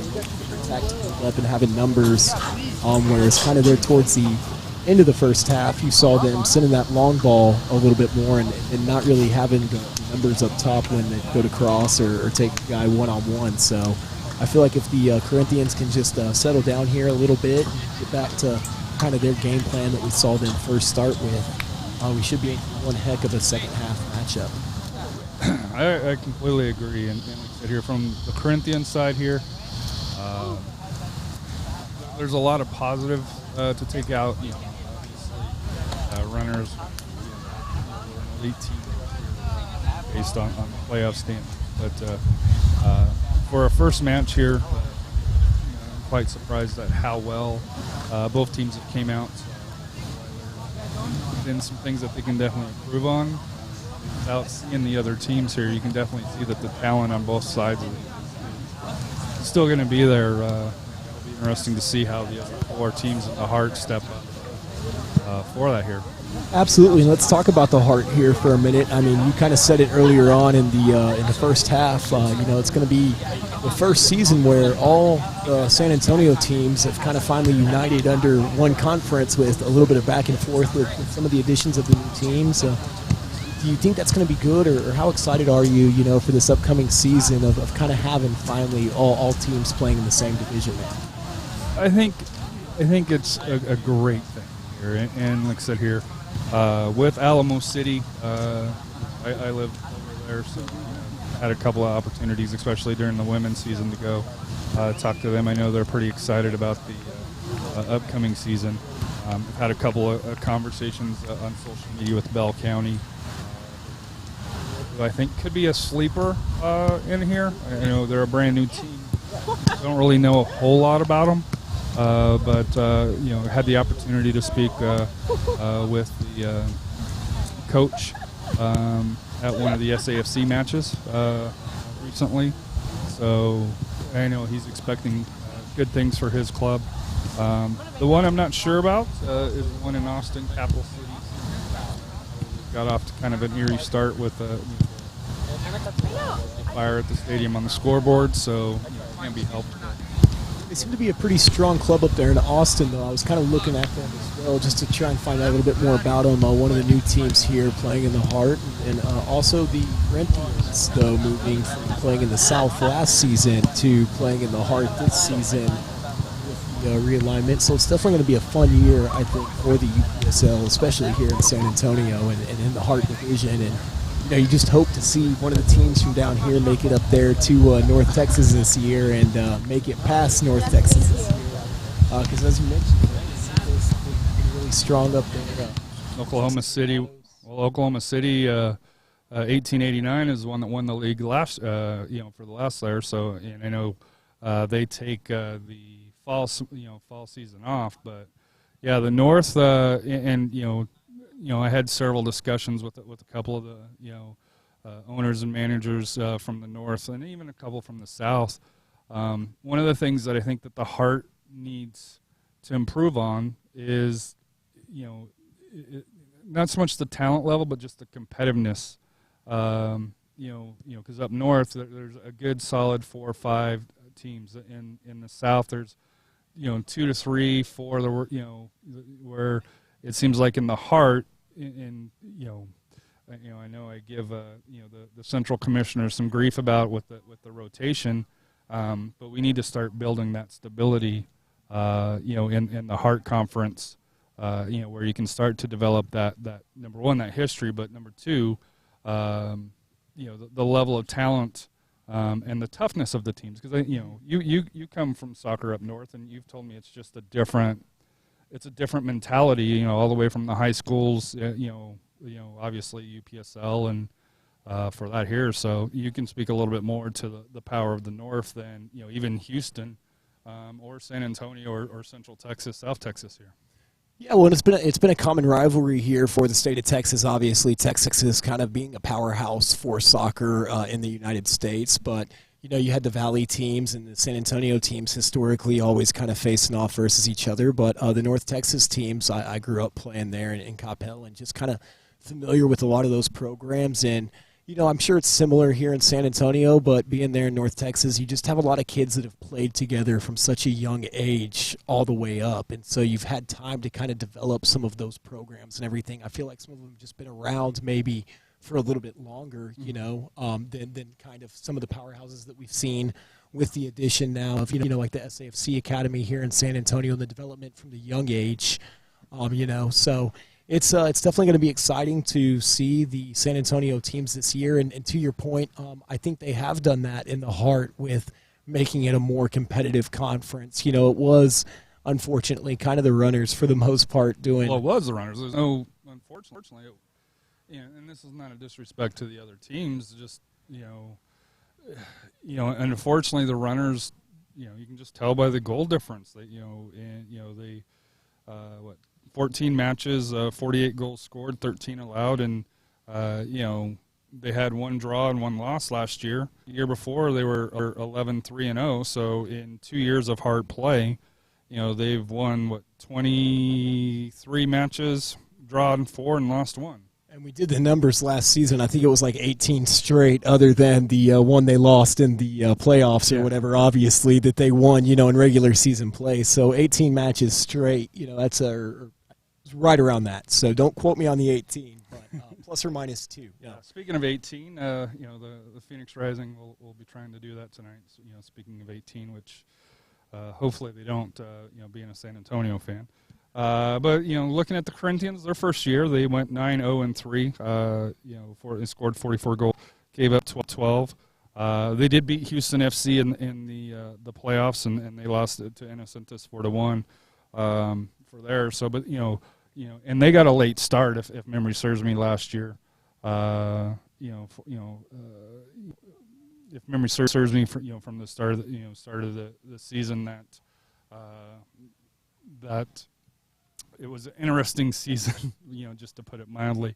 tactical up and having numbers. Whereas kind of there towards the end of the first half, you saw them sending that long ball a little bit more and not really having the numbers up top when they go to cross or take a guy one-on-one. So I feel like if the Corinthians can just settle down here a little bit and get back to kind of their game plan that we saw them first start with, we should be in one heck of a second half matchup. I completely agree. And like I said here from the Corinthian side here, there's a lot of positive to take out. Runners, elite team based on the playoff standing. But for a first match here, I'm quite surprised at how well both teams have came out. Been some things that they can definitely improve on. Without seeing the other teams here, you can definitely see that the talent on both sides is still going to be there. It'll be interesting to see how the other four teams in the Heart step up for that here. Absolutely. Let's talk about the Heart here for a minute. I mean, you kind of said it earlier on in the first half. It's going to be the first season where all the San Antonio teams have kind of finally united under one conference with a little bit of back and forth with some of the additions of the new teams. Do you think that's going to be good, or how excited are you, for this upcoming season of kind of having finally all teams playing in the same division now? I think it's a great thing here, and like I said here, with Alamo City, I live over there, so had a couple of opportunities, especially during the women's season, to go talk to them. I know they're pretty excited about the upcoming season. I've had a couple of conversations on social media with Bell County, who I think could be a sleeper in here. I know they're a brand new team. Don't really know a whole lot about them, but had the opportunity to speak with the coach at one of the SAFC matches recently. So I know he's expecting good things for his club. The one I'm not sure about is the one in Austin, Capital City. Got off to kind of an eerie start with the fire at the stadium on the scoreboard, so can't be helped. They seem to be a pretty strong club up there in Austin, though. I was kind of looking at them as well just to try and find out a little bit more about them. One of the new teams here playing in the Heart, and also the Corinthians, though, moving from playing in the South last season to playing in the Heart this season. realignment. So it's definitely going to be a fun year, I think, for the UPSL, especially here in San Antonio and in the Hart Division. And you just hope to see one of the teams from down here make it up there to North Texas this year and make it past North Texas this year. Because as you mentioned, it's really strong up there. Oklahoma City. Well, Oklahoma City, 1889 is the one that won the league last, for the last layer. So, and I know they take the fall season off, but yeah, the North, I had several discussions with a couple of the owners and managers from the North, and even a couple from the South. One of the things that I think that the Hart needs to improve on is, not so much the talent level, but just the competitiveness. Because up north there's a good solid 4 or 5 teams. In the South there's 2 to 3, 4. There were where it seems like in the Hart, I know I give the central commissioner some grief about with the rotation, but we need to start building that stability. In the Hart Conference. Where you can start to develop that number one, that history, but number two, the level of talent and the toughness of the teams. Because you come from soccer up north, and you've told me it's just a different mentality. All the way from the high schools. Obviously UPSL and for that here. So you can speak a little bit more to the power of the North than even Houston or San Antonio or Central Texas, South Texas here. Yeah, well, it's been a common rivalry here for the state of Texas. Obviously, Texas is kind of being a powerhouse for soccer in the United States. But you had the Valley teams and the San Antonio teams historically always kind of facing off versus each other. But the North Texas teams, I grew up playing there in Coppell and just kind of familiar with a lot of those programs. And I'm sure it's similar here in San Antonio, but being there in North Texas, you just have a lot of kids that have played together from such a young age all the way up. And so you've had time to kind of develop some of those programs and everything. I feel like some of them have just been around maybe for a little bit longer, than kind of some of the powerhouses that we've seen with the addition now of, like the SAFC Academy here in San Antonio and the development from the young age, so it's definitely going to be exciting to see the San Antonio teams this year. And to your point, I think they have done that in the Hart with making it a more competitive conference. It was, unfortunately, kind of the runners for the most part doing. Well, it was the runners. There's no, unfortunately, and this is not a disrespect to the other teams. Just unfortunately, the runners, you can just tell by the goal difference that they 14 matches, 48 goals scored, 13 allowed, and they had 1 draw and 1 loss last year. The year before they were 11-3-0. So in 2 years of hard play, they've won 23 matches, drawn 4 and lost 1. And we did the numbers last season. I think it was like 18 straight, other than the one they lost in the playoffs or whatever, obviously, that they won, in regular season play. So 18 matches straight, that's right around that. So don't quote me on the 18, but plus or minus 2. Yeah. Speaking of 18, the Phoenix Rising will be trying to do that tonight. So, speaking of 18, which hopefully they don't, being a San Antonio fan. But looking at the Corinthians, their first year, they went 9-0-3. They scored 44 goals, gave up 12. They did beat Houston FC in the playoffs, and they lost it to Innocentes 4-1 for there. So, but and they got a late start, if memory serves me, last year. If memory serves me, from the start of the season, that it was an interesting season, just to put it mildly.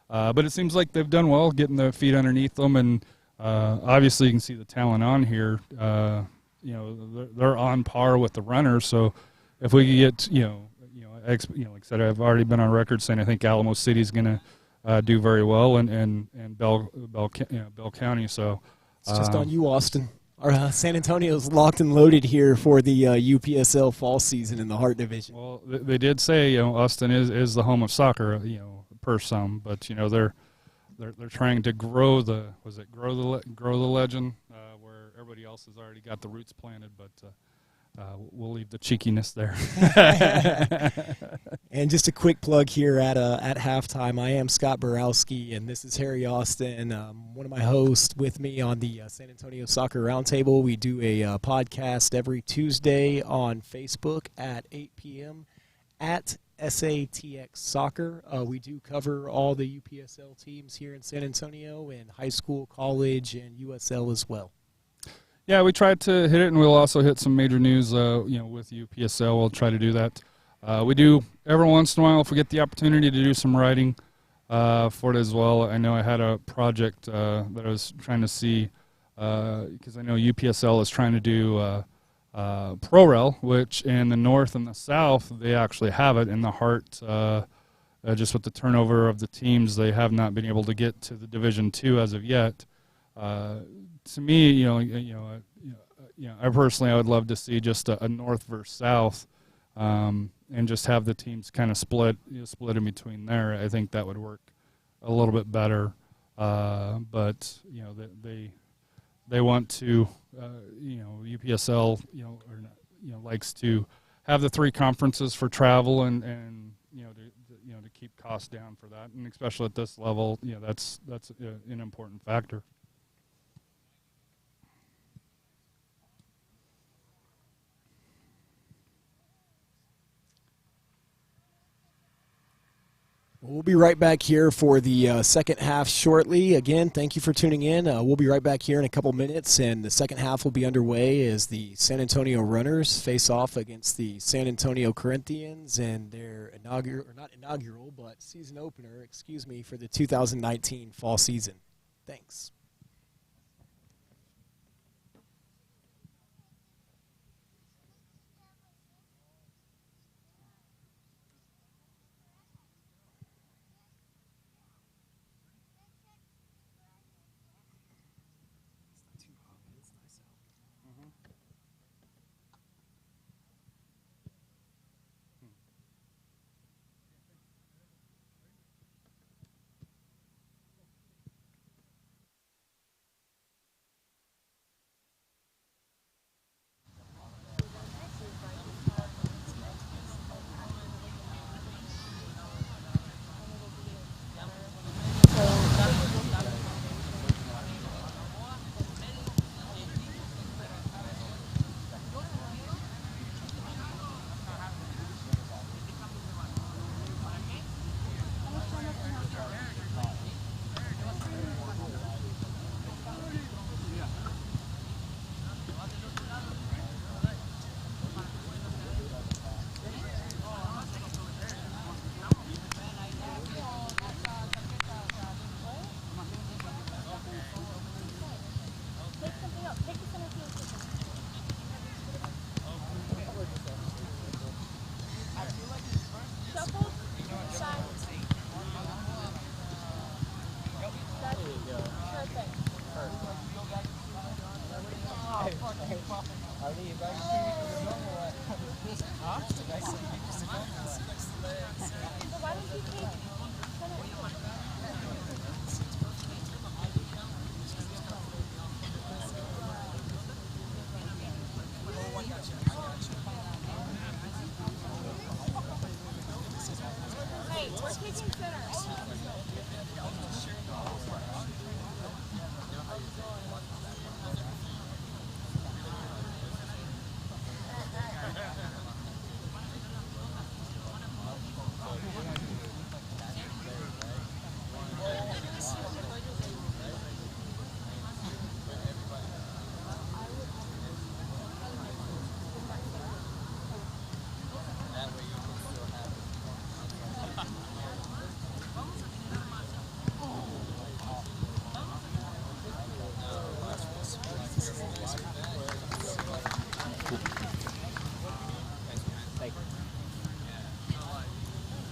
But it seems like they've done well getting their feet underneath them, and obviously you can see the talent on here. They're on par with the runners. So if we could get, like I said, I've already been on record saying I think Alamo City's going to do very well, and Bell County. So it's just on you, Austin. Our San Antonio's locked and loaded here for the UPSL fall season in the Hart Division. Well, they did say Austin is the home of soccer, per some, but they're trying to grow the legend where everybody else has already got the roots planted. But we'll leave the cheekiness there. And just a quick plug here at halftime. I am Scott Borowski, and this is Harry Austin, one of my hosts with me on the San Antonio Soccer Roundtable. We do a podcast every Tuesday on Facebook at 8 p.m. at SATX Soccer. We do cover all the UPSL teams here in San Antonio, and high school, college, and USL as well. Yeah, we tried to hit it, and we'll also hit some major news, with UPSL. We'll try to do that. We do every once in a while if we get the opportunity to do some writing for it as well. I know I had a project that I was trying to see because I know UPSL is trying to do ProRel, which in the north and the south, they actually have it. In the heart, just with the turnover of the teams, they have not been able to get to the Division II as of yet. To me, I personally, I would love to see just a north versus south, and just have the teams kind of split in between there. I think that would work a little bit better. But they want to, UPSL, likes to have the 3 conferences for travel and to keep costs down for that, and especially at this level, that's an important factor. We'll be right back here for the second half shortly. Again, thank you for tuning in. We'll be right back here in a couple minutes, and the second half will be underway as the San Antonio Runners face off against the San Antonio Corinthians and their season opener, for the 2019 fall season. Thanks.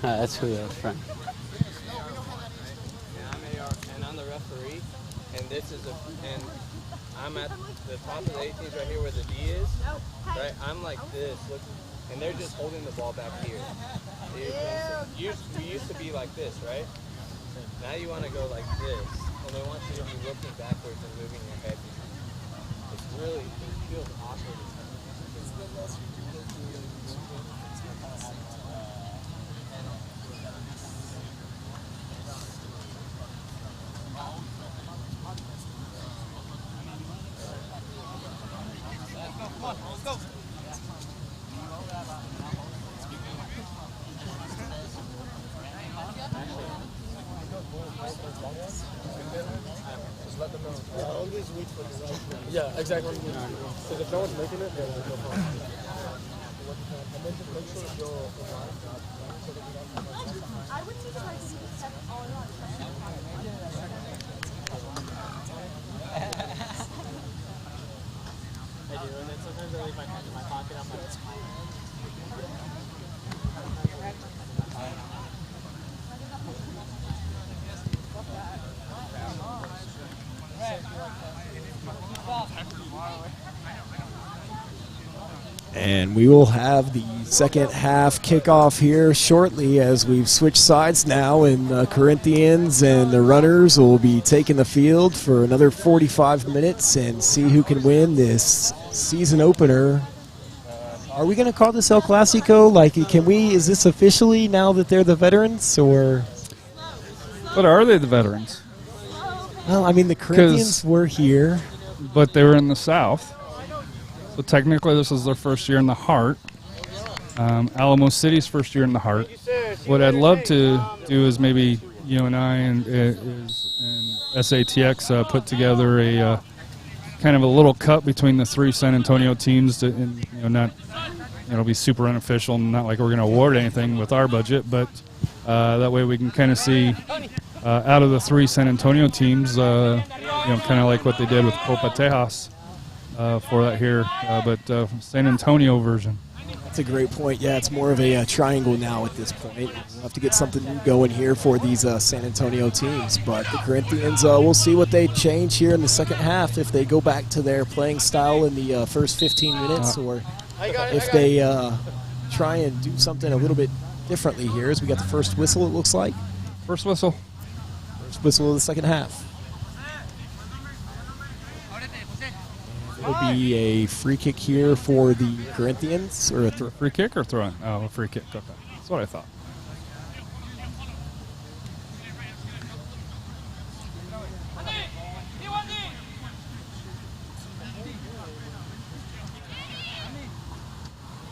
That's who they're from. And I'm the referee, and and I'm at the top of the 18s right here where the D is, right? I'm like this, look, and they're just holding the ball back here. We used to be like this, right? Now you want to go like this, and they want you to be looking backwards and moving your head. It feels awkward. Yeah, exactly. Because if no one's making it, then there's no problem. And then just make sure that you're alive. I would take it like 7 all in one. I do, and then sometimes I leave my hand in my pocket. I'm like, And we will have the second half kickoff here shortly as we've switched sides now, and the Corinthians and the Runners will be taking the field for another 45 minutes and see who can win this season opener. Are we going to call this El Clasico? Like, is this officially now that they're the veterans, or? But are they the veterans? Well, I mean, the Corinthians were here. But they were in the South. So technically this is their first year in the Heart. Alamo City's first year in the Heart. What I'd love to do is maybe you and I and SATX put together a kind of a little cup between the 3 San Antonio teams, and not it'll be super unofficial, and not like we're going to award anything with our budget, but that way we can kind of see out of the 3 San Antonio teams, kind of like what they did with Copa Tejas for that here, but San Antonio version. That's a great point. Yeah, it's more of a triangle now at this point. We'll have to get something new going here for these San Antonio teams. But the Corinthians, we'll see what they change here in the second half, if they go back to their playing style in the first 15 minutes, or if they try and do something a little bit differently here. As we got the first whistle, it looks like. First whistle. First whistle of the second half. It'll be a free kick here for the Corinthians, or a free kick or throw in? Oh, a free kick. Okay. That's what I thought.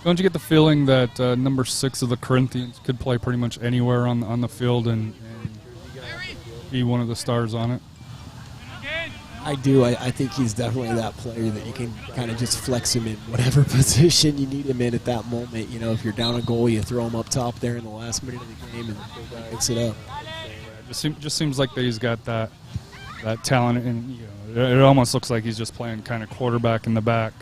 Don't you get the feeling that number 6 of the Corinthians could play pretty much anywhere on the field and be one of the stars on it? I do. I think he's definitely that player that you can kind of just flex him in whatever position you need him in at that moment. If you're down a goal, you throw him up top there in the last minute of the game and picks it up. Just seems like that he's got that talent, and it almost looks like he's just playing kind of quarterback in the back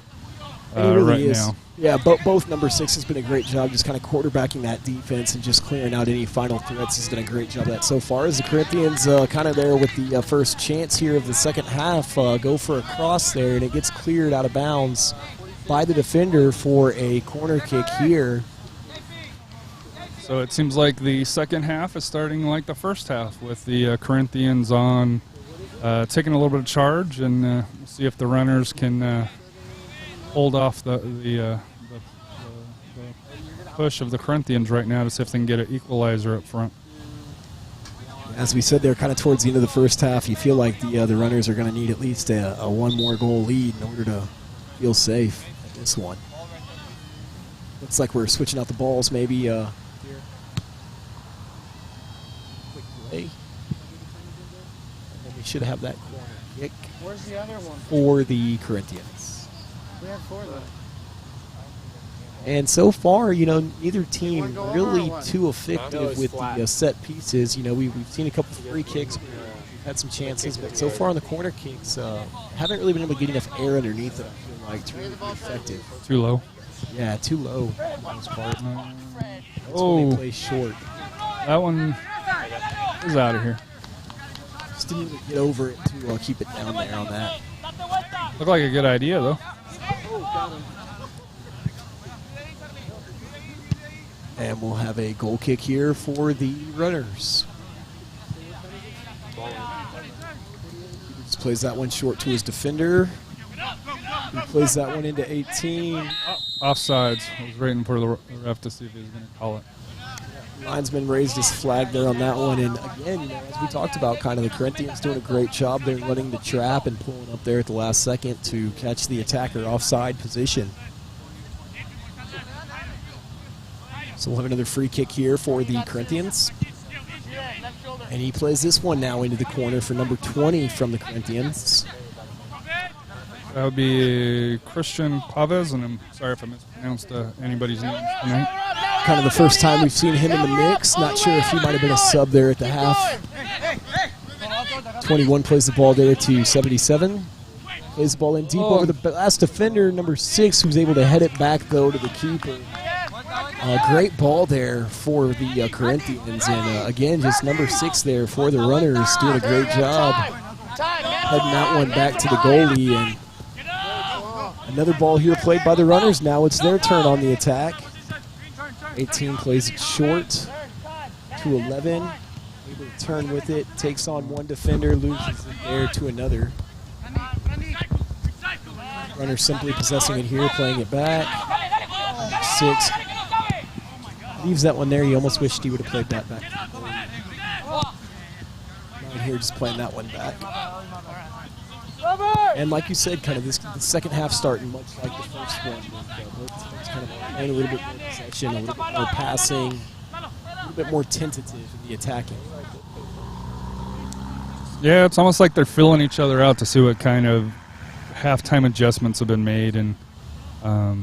right now. Yeah, both number 6 has been a great job just kind of quarterbacking that defense and just clearing out any final threats. He's done a great job of that so far. As the Corinthians kind of there with the first chance here of the second half, go for a cross there, and it gets cleared out of bounds by the defender for a corner kick here. So it seems like the second half is starting like the first half, with the Corinthians on taking a little bit of charge, and we'll see if the Runners can hold off the push of the Corinthians right now to see if they can get an equalizer up front. As we said there, kind of towards the end of the first half, you feel like the Runners are going to need at least a one more goal lead in order to feel safe at this one. Looks like we're switching out the balls maybe here. Quick play. And then we should have that corner kick. Where's the other one? For the Corinthians. We have 4 though. And so far, neither team really too effective with the set pieces. We've seen a couple free kicks, we've had some chances, but so far on the corner kicks, haven't really been able to get enough air underneath it, I feel like, to really be effective. Too low? Yeah, too low for the most part. That's when they play short. That one is out of here. Just didn't even get over it to keep it down there on that. Looked like a good idea, though. And we'll have a goal kick here for the Runners. Just plays that one short to his defender. He plays that one into 18. offsides. I was waiting for the ref to see if he was going to call it. Linesman raised his flag there on that one. And again, you know, as we talked about, kind of the Corinthians doing a great job there running the trap and pulling up there at the last second to catch the attacker offside position. So we'll have another free kick here for the Corinthians. And he plays this one now into the corner for number 20 from the Corinthians. That would be Christian Pavez, and I'm sorry if I mispronounced anybody's name tonight. Kind of the first time we've seen him in the mix. Not sure if he might have been a sub there at the half. 21 plays the ball there to 77. Plays the ball in deep over the last defender, number 6, who's able to head it back, though, to the keeper. Great ball there for the Corinthians. And, again, just number 6 there for the runners, doing a great job heading that one back to the goalie. And another ball here played by the runners. Now it's their turn on the attack. 18 plays it short to 11. Able to turn with it. Takes on one defender. Loses it there to another. Runner simply possessing it here. Playing it back. 6. Leaves that one there. You almost wished he would have played that back. Right here just playing that one back. And like you said, kind of the second half starting much like the first one. Both teams kind of playing a little bit more possession, a little bit more passing, a little bit more tentative in the attacking. Yeah, it's almost like they're filling each other out to see what kind of halftime adjustments have been made. And I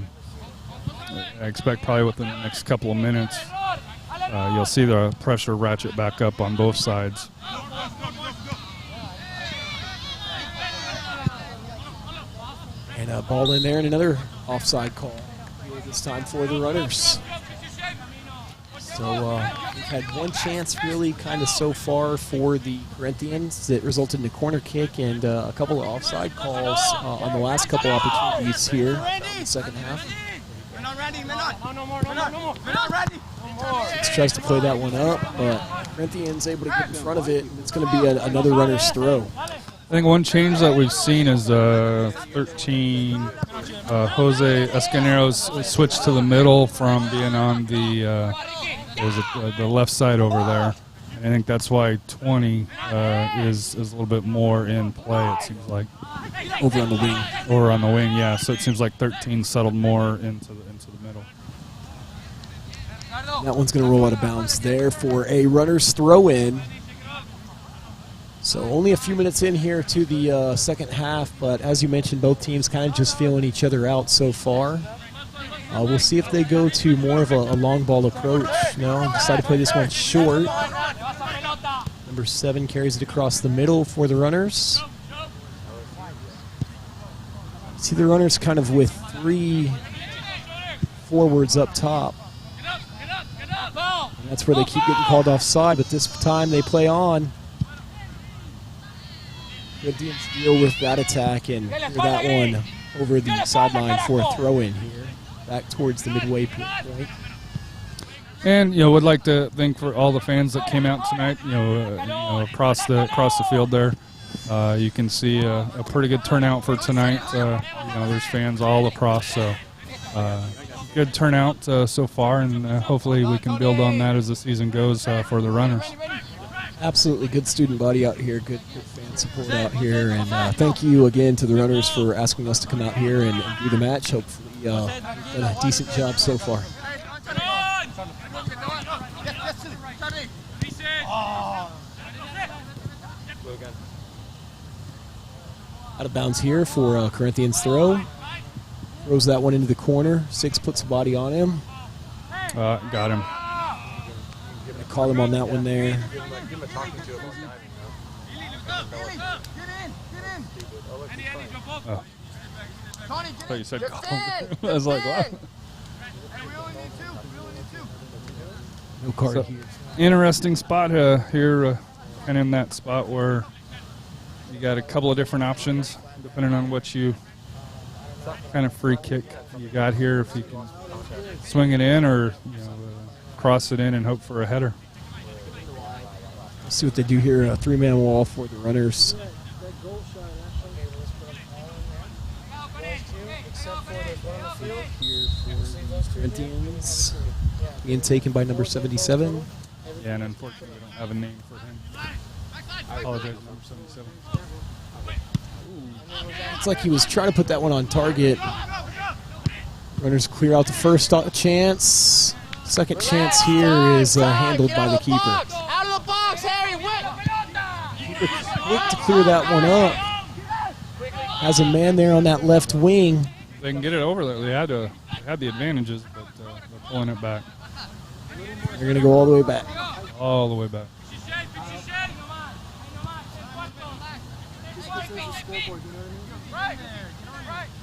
expect probably within the next couple of minutes, you'll see the pressure ratchet back up on both sides. And a ball in there and another offside call this time for the runners. So we've had one chance really kind of so far for the Corinthians that resulted in a corner kick and a couple of offside calls on the last couple opportunities here in the second half. Six tries to play that one up, but Corinthians able to get in front of it. It's going to be another runner's throw. I think one change that we've seen is 13, Jose Escanero's switched to the middle from being on the left side over there. I think that's why 20 is a little bit more in play, it seems like. Over on the wing. Over on the wing, yeah. So it seems like 13 settled more into the middle. That one's going to roll out of bounds there for a runner's throw-in. So only a few minutes in here to the second half, but as you mentioned, both teams kind of just feeling each other out so far. We'll see if they go to more of a long ball approach. No, decided to play this one short. Number 7 carries it across the middle for the runners. See the runners kind of with 3 forwards up top. And that's where they keep getting called offside, but this time they play on. Corinthians deal with that attack and that one over the sideline for a throw-in here, back towards the midway point. And would like to thank for all the fans that came out tonight. Across the field there, you can see a pretty good turnout for tonight. There's fans all across, so good turnout so far, and hopefully we can build on that as the season goes for the runners. Absolutely good student body out here, good fan support out here, and thank you again to the runners for asking us to come out here and do the match. Hopefully we've done a decent job so far. Out of bounds here for Corinthians throw. Throws that one into the corner. 6 puts a body on him. Got him. Call him on that one there. Oh. I thought you said call him. I was like, what? No card So, here. interesting spot here, and in that spot where you got a couple of different options depending on what kind of free kick you got here. If you can swing it in or cross it in and hope for a header. Let's see what they do here. A 3-man wall for the runners. except for there's one on the field. Here for Corinthians. Being taken by number 77. Yeah, and unfortunately, we don't have a name for him. I apologize, number 77. Looks like he was trying to put that one on target. Runners clear out the first chance. Second chance here is handled by the keeper. Out of the box, Harry! Keeper quick to clear that one up. Has a man there on that left wing. They can get it over there. They had the advantages, but they're pulling it back. They're going to go all the way back. All the way back.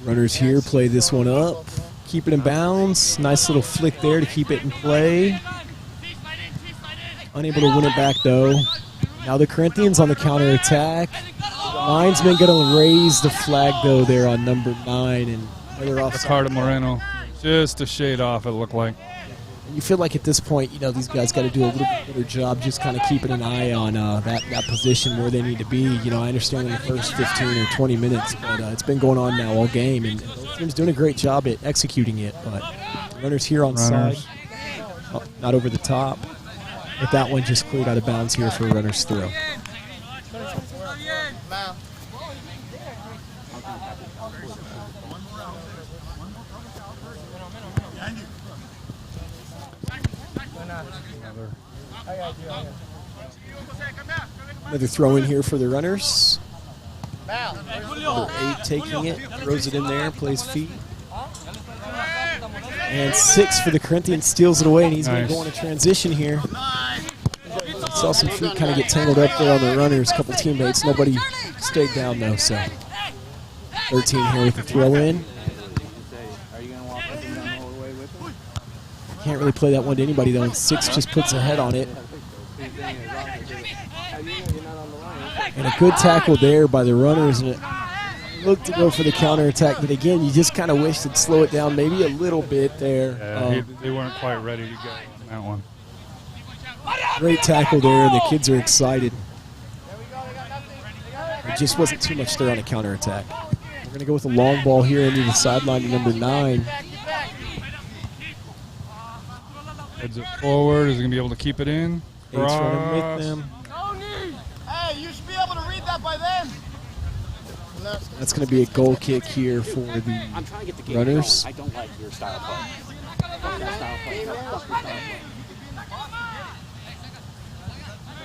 Runners here play this one up. Keep it in bounds. Nice little flick there to keep it in play. Unable to win it back, though. Now the Corinthians on the counterattack. Linesman going to raise the flag, though, there on number 9. And they're off. Ricardo Moreno. Just a shade off, it looked like. You feel like at this point, you know, these guys got to do a little bit better job just kind of keeping an eye on that position where they need to be. You know, I understand in the first 15 or 20 minutes, but it's been going on now all game, and both teams doing a great job at executing it. But runners here on side, not over the top. But that one just cleared out of bounds here for a runner's throw. Another throw in here for the runners. Number 8 taking it, throws it in there, plays feet. And 6 for the Corinthians, steals it away, and he's going to go on a transition here. Saw some feet kind of get tangled up there on the runners, a couple teammates. Nobody stayed down though, so 13 here with the throw in. Can't really play that one to anybody though, and 6 just puts a head on it. And a good tackle there by the runners, and it looked to go for the counterattack, but again, you just kind of wish they'd slow it down maybe a little bit there. Yeah, they weren't quite ready to go on that one. Great tackle there, and the kids are excited. It just wasn't too much there on a counterattack. We're going to go with a long ball here into the sideline to number 9. Heads it forward. Is he going to be able to keep it in? Eight's running with them. Hey, you should be able to read that by then. That's going to be a goal kick here for the runners. I don't like your style play.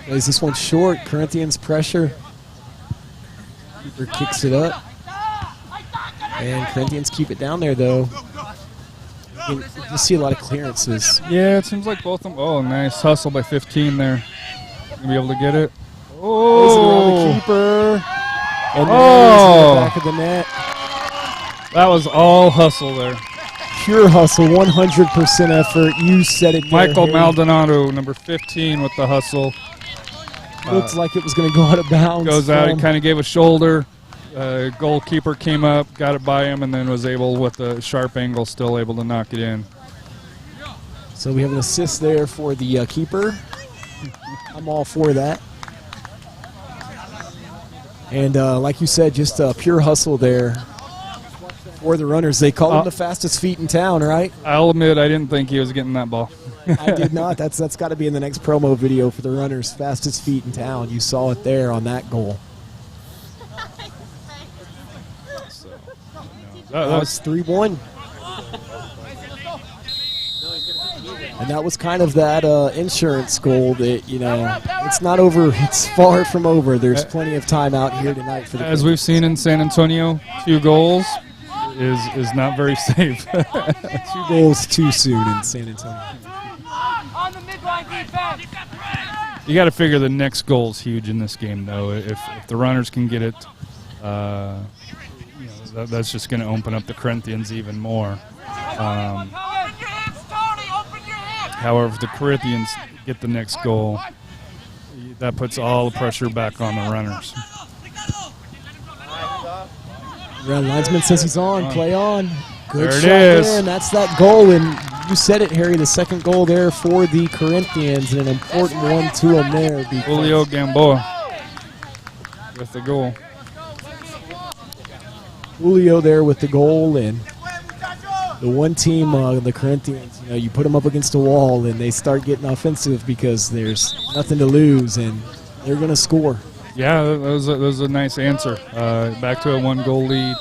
Plays this one short. Corinthians pressure. Keeper kicks it up. And Corinthians keep it down there, though. You see a lot of clearances. Yeah, it seems like both of them. Oh, nice hustle by 15 there. Gonna be able to get it. Oh, the keeper. And the back of the net. That was all hustle there. Pure hustle, 100% effort. You said it there, Michael Harry. Maldonado, number 15 with the hustle. Looked like it was going to go out of bounds. Goes out, he kind of gave a shoulder. Goalkeeper came up, got it by him, and then was able, with a sharp angle, still able to knock it in. So we have an assist there for the keeper. I'm all for that. And like you said, just pure hustle there for the runners. They call him the fastest feet in town, right? I'll admit I didn't think he was getting that ball. I did not. That's got to be in the next promo video for the runners. Fastest feet in town. You saw it there on that goal. That was 3-1. And that was kind of that insurance goal that, you know, it's not over. It's far from over. There's plenty of time out here tonight for the As we've seen in San Antonio, 2 goals is not very safe. 2 goals too soon in San Antonio. You got to figure the next goal is huge in this game, though. If the runners can get it, that's just going to open up the Corinthians even more. However, if the Corinthians get the next goal, that puts all the pressure back on the runners. Linesman says he's on. Play on. Good there shot it is. there, and that's that goal. And you said it, Harry, the second goal there for the Corinthians, and an important one to them there. Julio Gamboa with the goal. Julio there with the goal, and the one team, the Corinthians, you put them up against a wall and they start getting offensive because there's nothing to lose and they're going to score. Yeah, that was a nice answer. Back to a 1-goal lead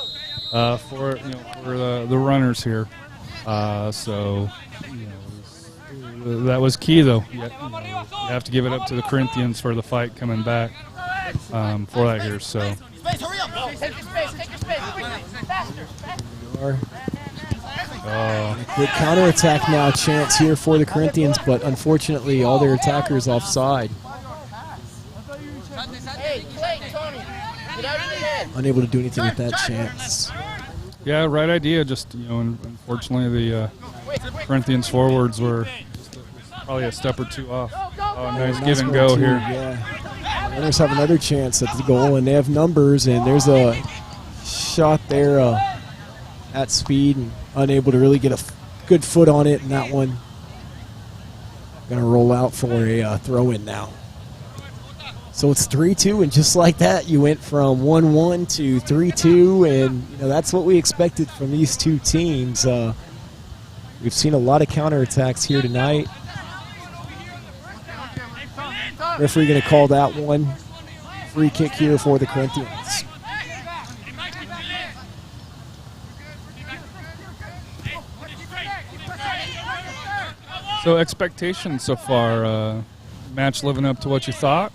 for the runners here. So that was key, though. You have to give it up to the Corinthians for the fight coming back for that here. So. Take your space. Faster. Quick counterattack now chance here for the Corinthians, but unfortunately all their attackers offside. Hey, Clay, Tony, get out of the head. Unable to do anything with that chance. Yeah, right idea. Just, unfortunately the Corinthians forwards were probably a step or two off. Oh, nice give and go here. Yeah. Runners have another chance at the goal, and they have numbers, and there's a shot there at speed and unable to really get a good foot on it, and that one going to roll out for a throw-in now. So it's 3-2, and just like that, you went from 1-1 to 3-2, and that's what we expected from these two teams. We've seen a lot of counterattacks here tonight. Referee going to call that one. Free kick here for the Corinthians. So expectations so far, match living up to what you thought?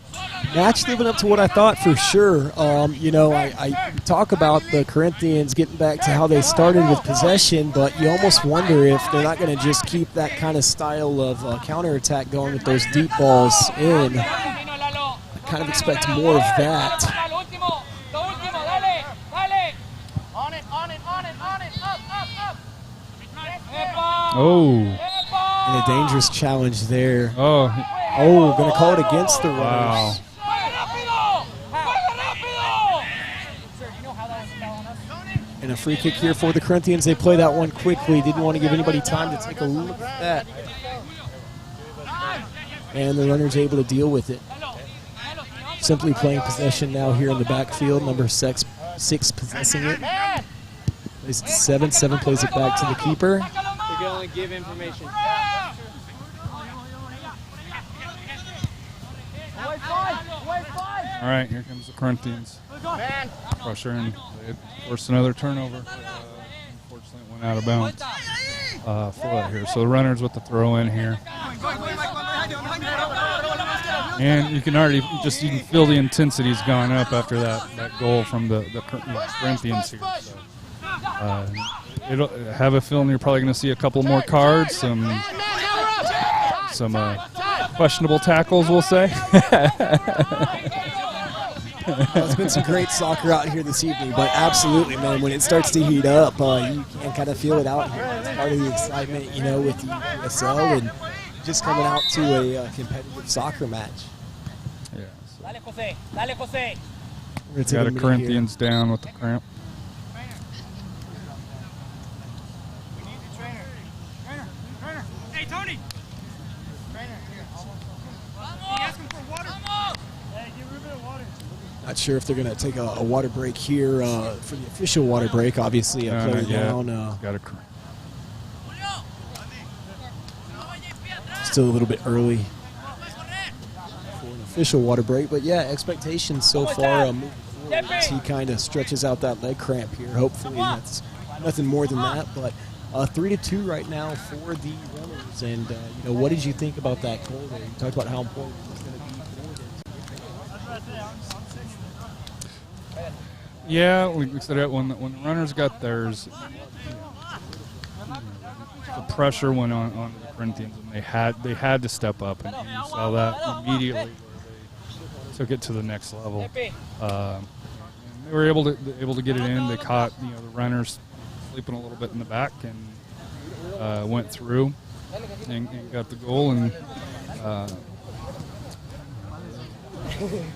Match living up to what I thought for sure. I talk about the Corinthians getting back to how they started with possession, but you almost wonder if they're not going to just keep that kind of style of counterattack going with those deep balls in. I kind of expect more of that. Oh. And a dangerous challenge there. Oh, going to call it against the runners. Wow. And a free kick here for the Corinthians. They play that one quickly. Didn't want to give anybody time to take a look at that. And the runner's able to deal with it. Simply playing possession now here in the backfield. Number 6 possessing it. Plays it to 7. 7 plays it back to the keeper. You can only give information. All right, here comes the Corinthians. Pressure, and they forced another turnover. Unfortunately, it went out of bounds for that here. So the runners with the throw in here. And you can already you can feel the intensity's gone up after that goal from the Corinthians here. So, it'll have a feeling you're probably going to see a couple more cards, some questionable tackles, we'll say. There's been some great soccer out here this evening, but absolutely, man, when it starts to heat up, you can kind of feel it out here. It's part of the excitement, with the USL and just coming out to a competitive soccer match. Yeah. So got a Corinthians down with the cramp. Hey, Tony! Not sure if they're going to take a water break here for the official water break. Obviously, a player down. Got a still a little bit early for an official water break. But, yeah, expectations so far moving forward as he kind of stretches out that leg cramp here. Hopefully that's nothing more than that. But 3-2 right now for the runners. And, what did you think about that goal there? You talked about how important it was going to be for them. Yeah, we said that when the runners got theirs, the pressure went on the Corinthians, and they had to step up, and you saw that immediately. They took it to the next level. They were able to get it in. They caught the runners sleeping a little bit in the back, and went through and got the goal. And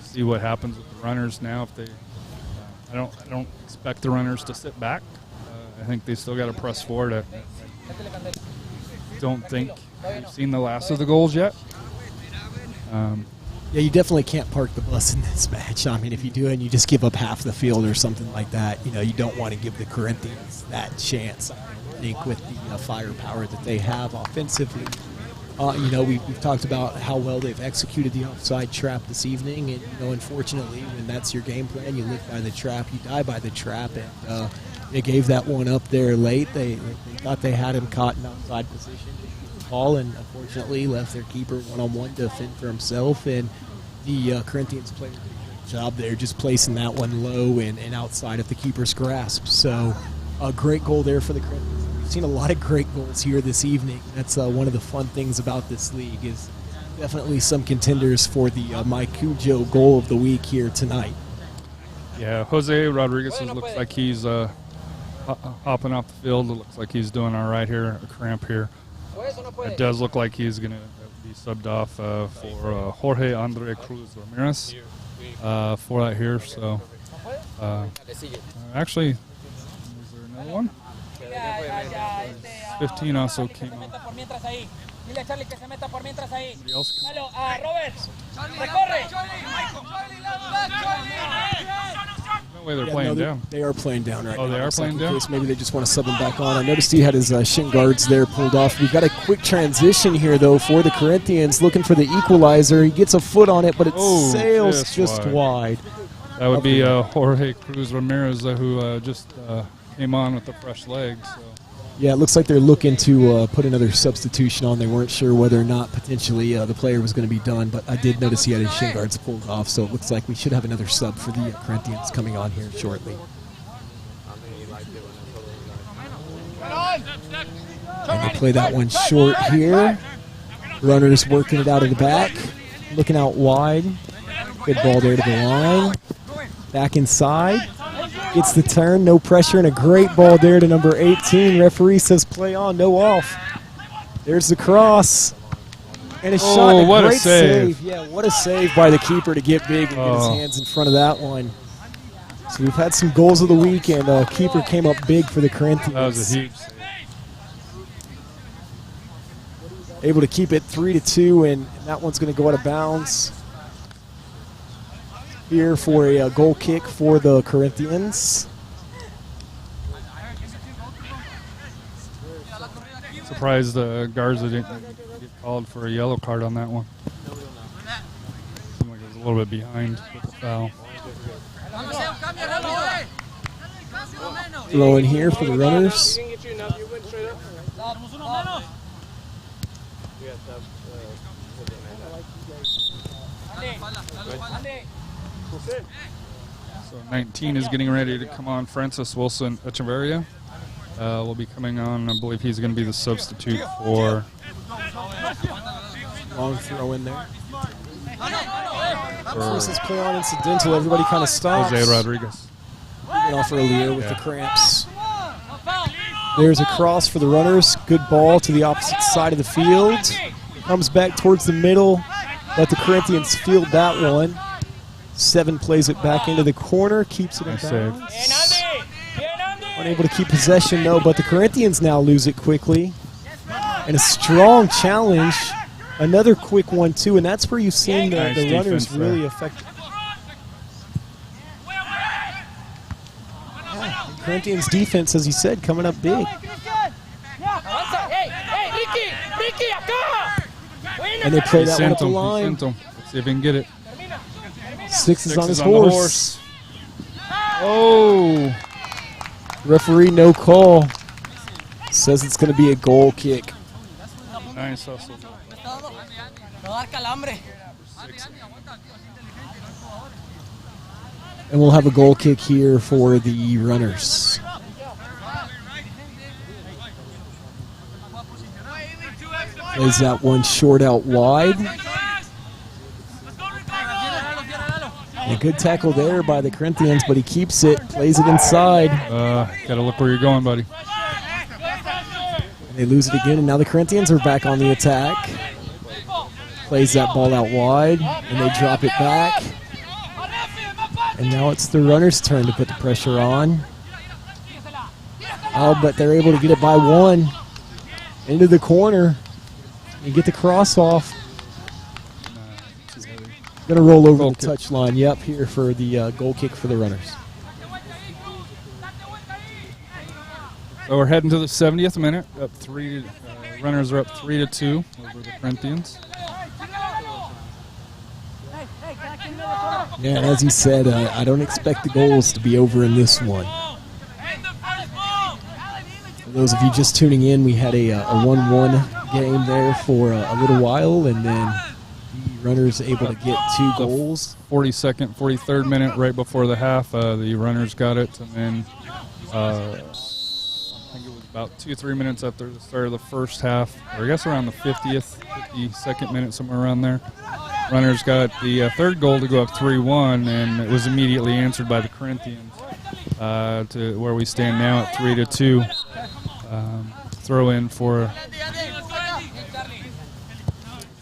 see what happens with the runners now. If they, I don't expect the runners to sit back. I think they still got to press forward. I don't think we've seen the last of the goals yet. Yeah, you definitely can't park the bus in this match. I mean, if you do it and you just give up half the field or something like that, you don't want to give the Corinthians that chance. think, with the firepower that they have offensively. We've talked about how well they've executed the offside trap this evening, and unfortunately, when that's your game plan, you live by the trap, you die by the trap, and they gave that one up there late. They thought they had him caught in outside position, call, and unfortunately left their keeper one-on-one to fend for himself, and the Corinthians played a good job there, just placing that one low and outside of the keeper's grasp. So a great goal there for the Corinthians. We've seen a lot of great goals here this evening. That's one of the fun things about this league, is definitely some contenders for the Mike Cujo goal of the week here tonight. Yeah, Jose Rodriguez looks like he's hopping off the field. It looks like he's doing all right here, a cramp here. It does look like he's going to be subbed off for Jorge Andre Cruz Ramirez for that here. So, actually, is there another one? 15 also came on. Somebody else? No way they're playing down. They are playing down right now. Oh, they are playing down? Maybe they just want to sub him back on. I noticed he had his shin guards there pulled off. We've got a quick transition here, though, for the Corinthians, looking for the equalizer. He gets a foot on it, but it sails just wide. That would be Jorge Cruz Ramirez, who just came on with a fresh leg. So. Yeah, it looks like they're looking to put another substitution on. They weren't sure whether or not potentially the player was going to be done, but I did notice he had his shin guards pulled off, so it looks like we should have another sub for the Corinthians coming on here shortly. And they play that one short here. Runners working it out of the back, looking out wide. Good ball there to the line. Back inside. Gets the turn, no pressure, and a great ball there to number 18. Referee says play on, no off. There's the cross. And a shot, a great save. Yeah, what a save by the keeper to get big and get his hands in front of that one. So we've had some goals of the week, and the keeper came up big for the Corinthians. That was a huge save. Able to keep it 3-2, and that one's going to go out of bounds here for a goal kick for the Corinthians. Surprised Garza didn't get called for a yellow card on that one. Seemed like it was a little bit behind with the foul. Throw in here for the runners. So 19 is getting ready to come on. Francis Wilson Echeverria will be coming on. I believe he's going to be the substitute for. Long throw in there. Francis play on incidental. Everybody kind of stops. Jose Rodriguez. Went off earlier with the cramps. There's a cross for the runners. Good ball to the opposite side of the field. Comes back towards the middle. Let the Corinthians field that one. 7 plays it back into the corner, keeps it in bounds. Unable to keep possession, though, but the Corinthians now lose it quickly. And a strong challenge. Another quick one, too, and that's where you've seen the runners really effective. Yeah, the Corinthians' defense, as you said, coming up big. And they play that one up the line. Let's see if he can get it. Six is on his horse. Oh. Referee no call. Says it's going to be a goal kick. Nice hustle. And we'll have a goal kick here for the runners. Plays that one short out wide. And a good tackle there by the Corinthians, but he keeps it, plays it inside. Gotta look where you're going, buddy. And they lose it again, and now the Corinthians are back on the attack. Plays that ball out wide, and they drop it back. And now it's the runners' turn to put the pressure on. Oh, but they're able to get it by one. Into the corner. And get the cross off. Going to roll over the touchline. Yep, here for the goal kick for the runners. So we're heading to the 70th minute. Runners are up 3-2 over the Corinthians. Yeah, as he said, I don't expect the goals to be over in this one. For those of you just tuning in, we had a 1-1 game there for a little while, and then the Runners able to get 2 goals. 43rd minute, right before the half, the Runners got it, and then I think it was about 2-3 minutes after the start of the first half, or I guess around the 52nd minute, somewhere around there. Runners got the third goal to go up 3-1, and it was immediately answered by the Corinthians to where we stand now at 3-2. Throw in for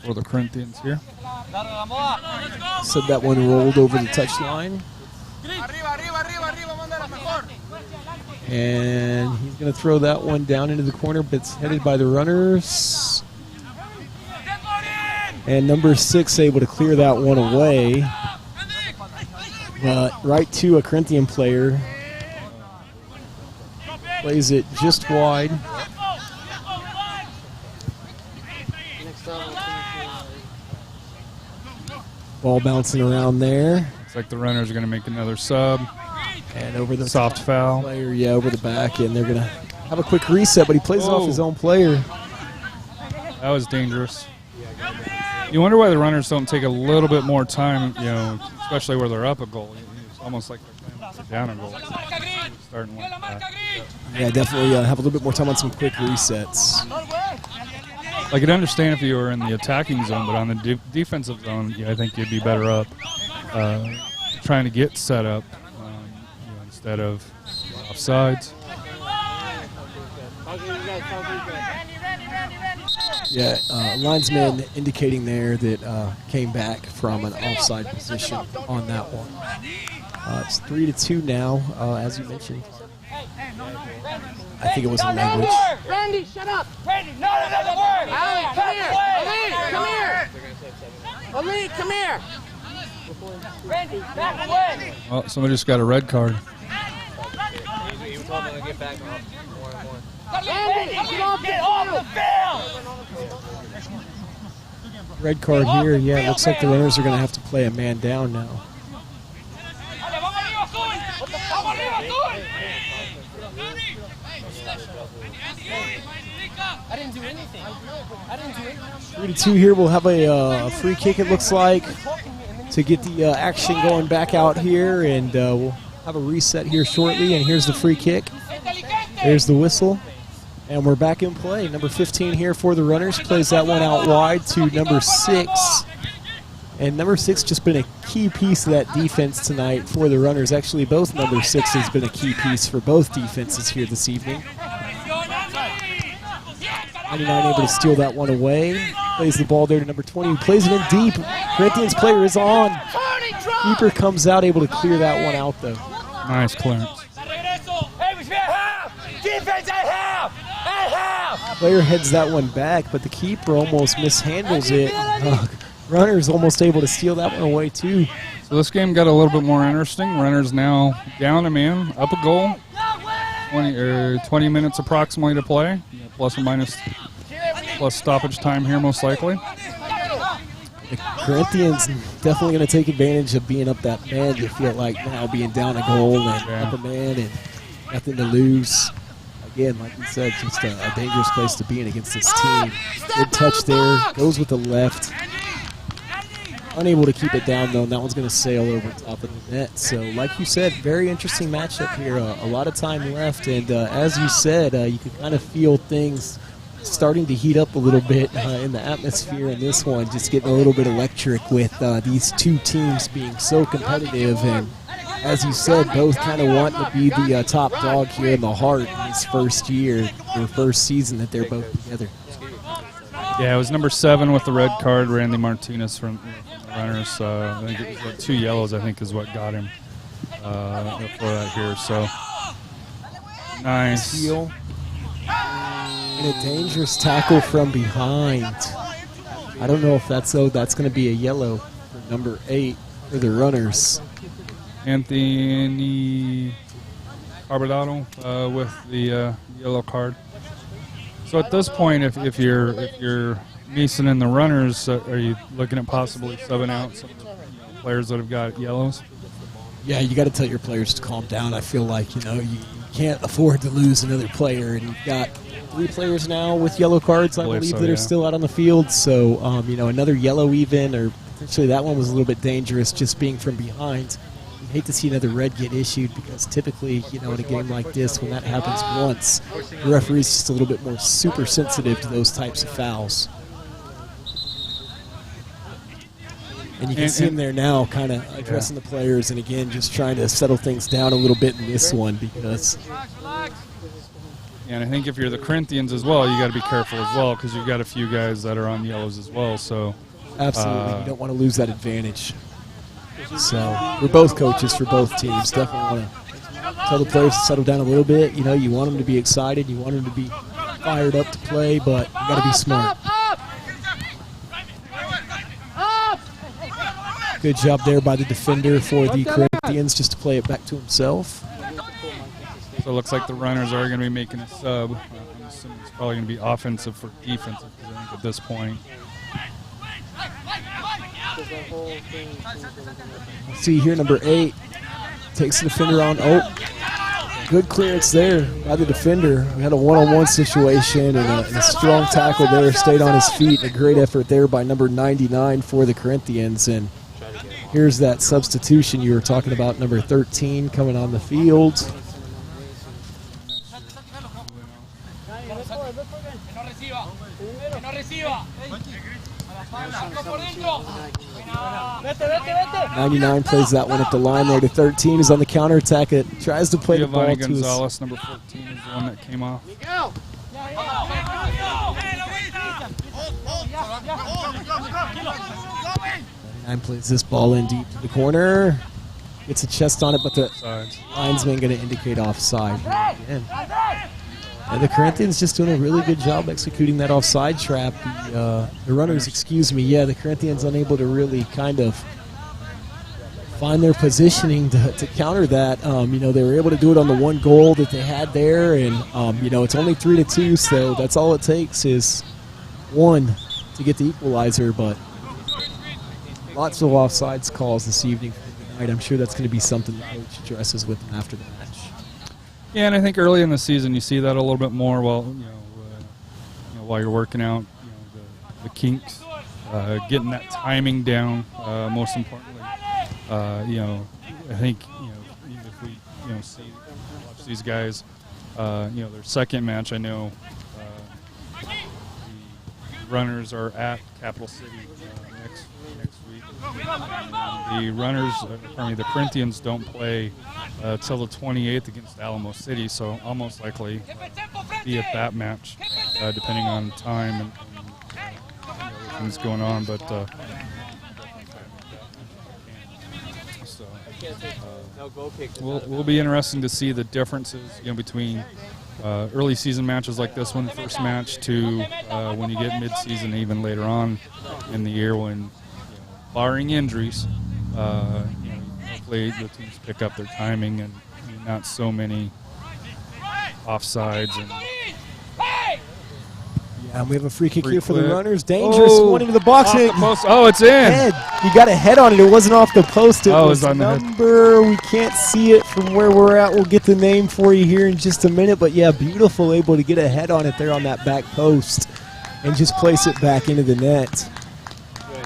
the Corinthians here. Said that one rolled over the touchline. And he's going to throw that one down into the corner, but it's headed by the Runners. And number 6 able to clear that one away. But right to a Corinthian player. Plays it just wide. Ball bouncing around there. Looks like the Runners are going to make another sub. And over the soft foul. Player, yeah, over the back, and they're going to have a quick reset, but he plays it off his own player. That was dangerous. You wonder why the Runners don't take a little bit more time, especially where they're up a goal. It's almost like they're down a goal. Starting like that. Yeah, definitely have a little bit more time on some quick resets. I could understand if you were in the attacking zone, but on the defensive zone, I think you'd be better up trying to get set up instead of offsides. Yeah, linesman indicating there that came back from an offside position on that one. It's 3-2 now, as you mentioned. I think it was in language. Randy, shut up! Randy, no, another word! Ali, come here! Ali, come here! Randy, back away! Well, somebody just got a red card. He told me to get back off more and more. Randy, get off the field! Red card here. Yeah, it looks like the Runners are going to have to play a man down now. I didn't do anything. 3-2 here. We'll have a free kick, it looks like, to get the action going back out here, and we'll have a reset here shortly. And here's the free kick. There's the whistle, and we're back in play. Number 15 here for the Runners plays that one out wide to number 6. And number 6 just been a key piece of that defense tonight for the Runners. Actually, both number 6 has been a key piece for both defenses here this evening. 99 able to steal that one away. Plays the ball there to number 20, who plays it in deep. Corinthians player is on. Keeper comes out, able to clear that one out, though. Nice clearance. Player heads that one back, but the keeper almost mishandles it. Runners almost able to steal that one away, too. So this game got a little bit more interesting. Runners now down a man, up a goal. 20 minutes approximately to play, plus or minus, plus stoppage time here most likely. The Corinthians definitely going to take advantage of being up that man. You feel like now being down a goal and up a man and nothing to lose. Again, like we said, just a dangerous place to be in against this team. Good touch there, goes with the left. Unable to keep it down, though, and that one's going to sail over top of the net. So, like you said, very interesting matchup here. A lot of time left, and as you said, you could kind of feel things starting to heat up a little bit in the atmosphere in this one, just getting a little bit electric with these two teams being so competitive. And as you said, both kind of want to be the top dog here in the heart in this first year, or first season that they're both together. Yeah, it was number 7 with the red card, Randy Martinez from Runners. I think it was 2 yellows, I think, is what got him for that here. So, nice. Steal. And a dangerous tackle from behind. I don't know if that's going to be a yellow for number 8 for the Runners. Anthony Arbadano with the yellow card. So at this point, if you're Mason and the runners, are you looking at possibly subbing out some of the players that have got yellows? Yeah, you got to tell your players to calm down. I feel like, you can't afford to lose another player, and you've got 3 players now with yellow cards, I believe so, that are still out on the field. So, another yellow even, or potentially that one was a little bit dangerous just being from behind. You'd hate to see another red get issued because typically, in a game like this, when that happens once, the referee's just a little bit more super sensitive to those types of fouls. And you can see him there now kind of addressing the players and, again, just trying to settle things down a little bit in this one because... And I think if you're the Corinthians as well, you got to be careful as well because you've got a few guys that are on yellows as well. So absolutely, you don't want to lose that advantage. So we're both coaches for both teams. Definitely want to tell the players to settle down a little bit. You want them to be excited. You want them to be fired up to play, but you got to be smart. Good job there by the defender for the Corinthians just to play it back to himself. So it looks like the runners are going to be making a sub. I'm assuming it's probably going to be offensive for defensive because I think at this point. See here, number 8 takes the defender on. Oh, good clearance there by the defender. We had a one-on-one situation and a strong tackle there. Stayed on his feet. A great effort there by number 99 for the Corinthians. And here's that substitution you were talking about, number 13 coming on the field. '99 plays that one at the line there to 13. Is on the counterattack. It tries to play the ball to Gonzalez, number 14, is the one that came off. 99 plays this ball in deep to the corner. Gets a chest on it, but the linesman going to indicate offside again. And the Corinthians just doing a really good job executing that offside trap. The runners, the Corinthians unable to really kind of find their positioning to counter that. They were able to do it on the one goal that they had there, and it's only 3-2, so that's all it takes is one to get the equalizer. But lots of offsides calls this evening. I'm sure that's going to be something the coach addresses with them after the match. Yeah, and I think early in the season you see that a little bit more. While you're working out, the kinks, getting that timing down. Most importantly, I think if we watch these guys, their second match. I know the runners are at Capital City next week. The Corinthians don't play till the 28th against Alamo City, so almost likely be at that match, depending on time and things going on. But we'll be interesting to see the differences between early season matches like this one, first match, to when you get mid-season, even later on in the year when, barring injuries, hopefully the teams pick up their timing and not so many offsides. And we have a free kick here for the runners. Dangerous one into the box. Oh, it's in. Head. You got a head on it. It wasn't off the post. It was on the number. We can't see it from where we're at. We'll get the name for you here in just a minute. But, yeah, beautiful. Able to get a head on it there on that back post and just place it back into the net.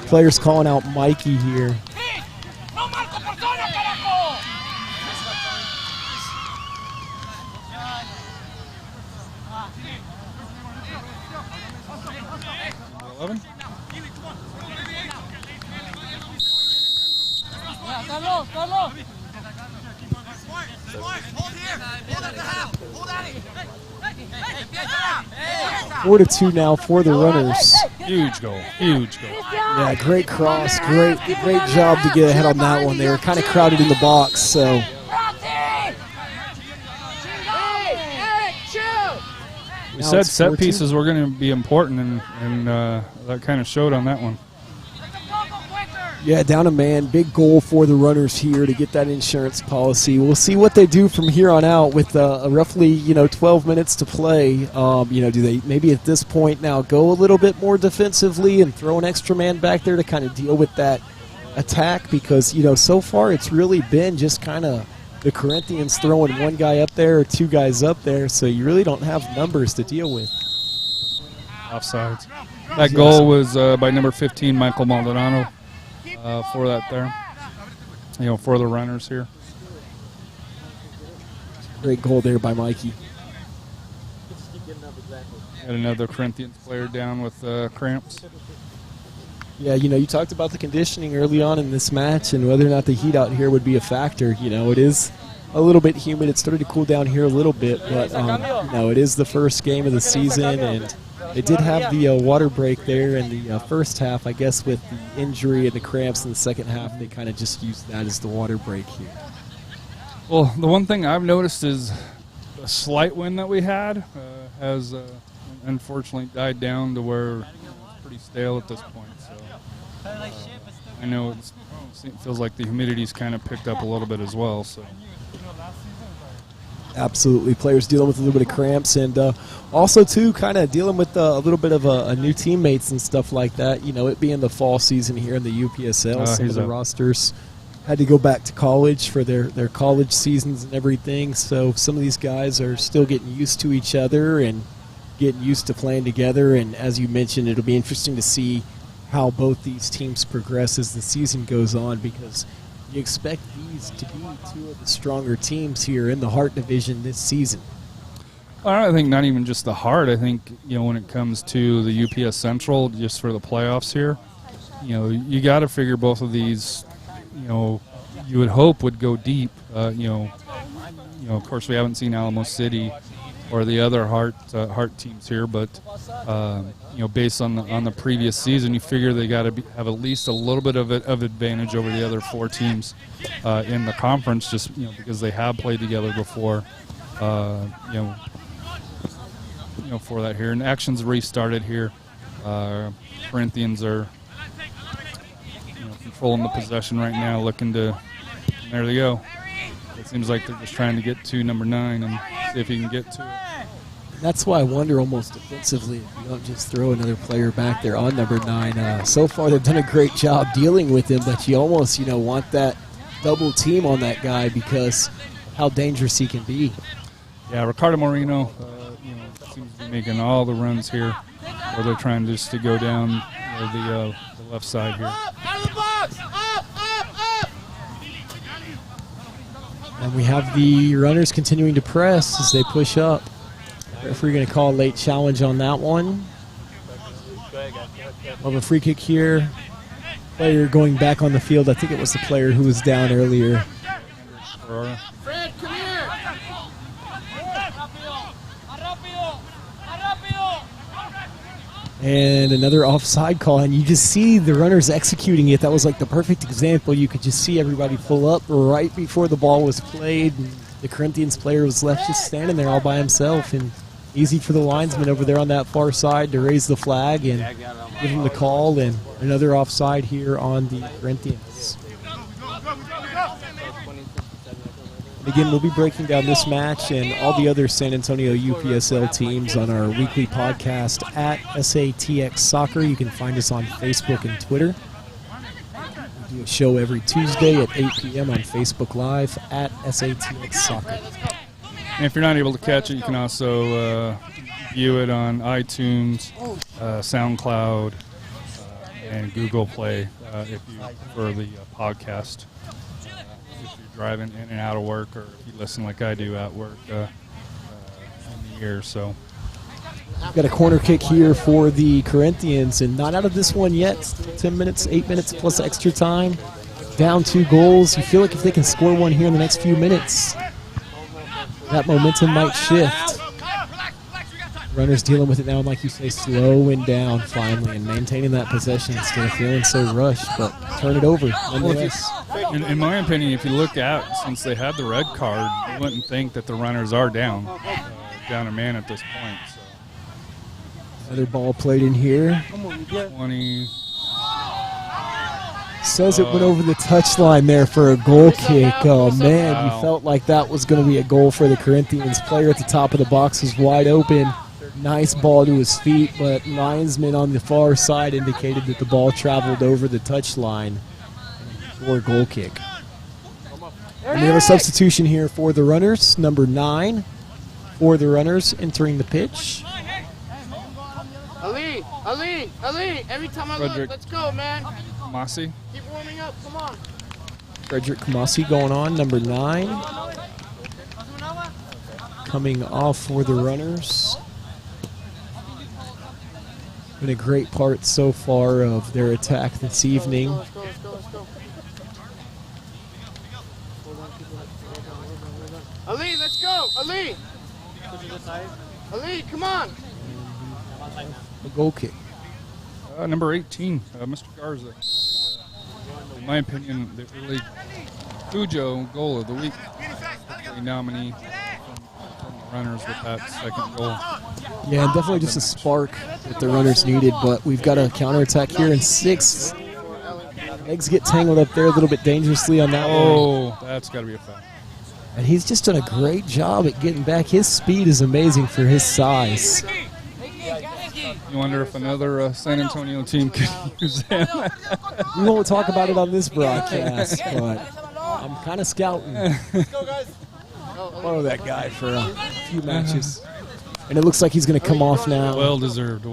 Players calling out Mikey here. Carlos. 4-2 now for the runners. Huge goal. Yeah, great cross. Great job to get ahead on that one. They were kind of crowded in the box, so. We said set pieces were going to be important, and that kind of showed on that one. Yeah, down a man. Big goal for the runners here to get that insurance policy. We'll see what they do from here on out with roughly 12 minutes to play. Do they maybe at this point now go a little bit more defensively and throw an extra man back there to kind of deal with that attack? Because so far it's really been just kind of the Corinthians throwing one guy up there or two guys up there, so you really don't have numbers to deal with. Offsides. That goal was by number 15, Michael Maldonado. For that there, for the runners here. Great goal there by Mikey. Had another Corinthians player down with cramps. Yeah, you talked about the conditioning early on in this match and whether or not the heat out here would be a factor. It is a little bit humid. It started to cool down here a little bit, but it is the first game of the season, and they did have the water break there in the first half. I guess with the injury and the cramps in the second half, they kind of just used that as the water break here. Well, the one thing I've noticed is the slight wind that we had has unfortunately died down to where it's pretty stale at this point. So I know it feels like the humidity's kind of picked up a little bit as well. So. Absolutely. Players dealing with a little bit of cramps and also, too, kind of dealing with a little bit of a new teammates and stuff like that. It being the fall season here in the UPSL, some of the rosters had to go back to college for their college seasons and everything. So some of these guys are still getting used to each other and getting used to playing together. And as you mentioned, it'll be interesting to see how both these teams progress as the season goes on, because you expect these to be two of the stronger teams here in the Hart division this season. I think not even just the Hart. I think, when it comes to the UPS Central, just for the playoffs here, you got to figure both of these, you would hope would go deep. Of course, we haven't seen Alamo City or the other Hart teams here, but based on the previous season, you figure they got to have at least a little bit of advantage over the other four teams in the conference, just because they have played together before. For that here, and action's restarted here. Corinthians are controlling the possession right now, looking to. There they go. It seems like they're just trying to get to number 9 and see if he can get to it. That's why I wonder almost defensively if you don't just throw another player back there on number 9. So far they've done a great job dealing with him, but you almost want that double team on that guy because of how dangerous he can be. Yeah, Ricardo Moreno seems to be making all the runs here, where they're trying just to go down the left side here. And we have the runners continuing to press as they push up. Referee going to call a late challenge on that one. Of a free kick here. Player going back on the field. I think it was the player who was down earlier. Fred, come here! And another offside call, and you just see the runners executing it. That was like the perfect example. You could just see everybody pull up right before the ball was played. And the Corinthians player was left just standing there all by himself, and easy for the linesman over there on that far side to raise the flag and give him the call, and another offside here on the Corinthians. Again, we'll be breaking down this match and all the other San Antonio UPSL teams on our weekly podcast at SATX Soccer. You can find us on Facebook and Twitter. We do a show every Tuesday at 8 p.m. on Facebook Live at SATX Soccer. And if you're not able to catch it, you can also view it on iTunes, SoundCloud, and Google Play if you prefer the podcast. Driving in and out of work, or if you listen like I do at work in the year. So got a corner kick here for the Corinthians, and not out of this one yet. 10 minutes, 8 minutes plus extra time. Down 2 goals. You feel like if they can score one here in the next few minutes, that momentum might shift. Runners dealing with it now, and like you say, slowing down finally and maintaining that possession instead of feeling so rushed, but turn it over nonetheless. In my opinion, if you look out, since they had the red card, you wouldn't think that the runners are down a man at this point. So. Another ball played in here. 20. Says it went over the touchline there for a goal kick. Oh, man, Wow. you felt like that was going to be a goal for the Corinthians. Player at the top of the box was wide open. Nice ball to his feet, but linesman on the far side indicated that the ball traveled over the touchline for a goal kick. And we have a substitution here for the runners, number 9 for the runners entering the pitch. Ali, every time I Frederick. look, let's go, man. Mossy. Keep warming up, come on. Frederick Kamasi going on, number 9. Coming off for the runners. Been a great part so far of their attack this evening. Let's go. Ali, let's go. Ali, come on. A goal kick. Number 18, Mr. Garza. In my opinion, the early Cujo goal of the week. The nominee from the runners with that second goal. Yeah, and definitely just a spark that the runners needed, but we've got a counterattack here in 6. Eggs get tangled up there a little bit dangerously on that one. Oh, that's got to be a foul. And he's just done a great job at getting back. His speed is amazing for his size. You wonder if another San Antonio team could use him. We won't talk about it on this broadcast, but I'm kind of scouting. Follow that guy for a few matches. And it looks like he's going to come off now. Well deserved.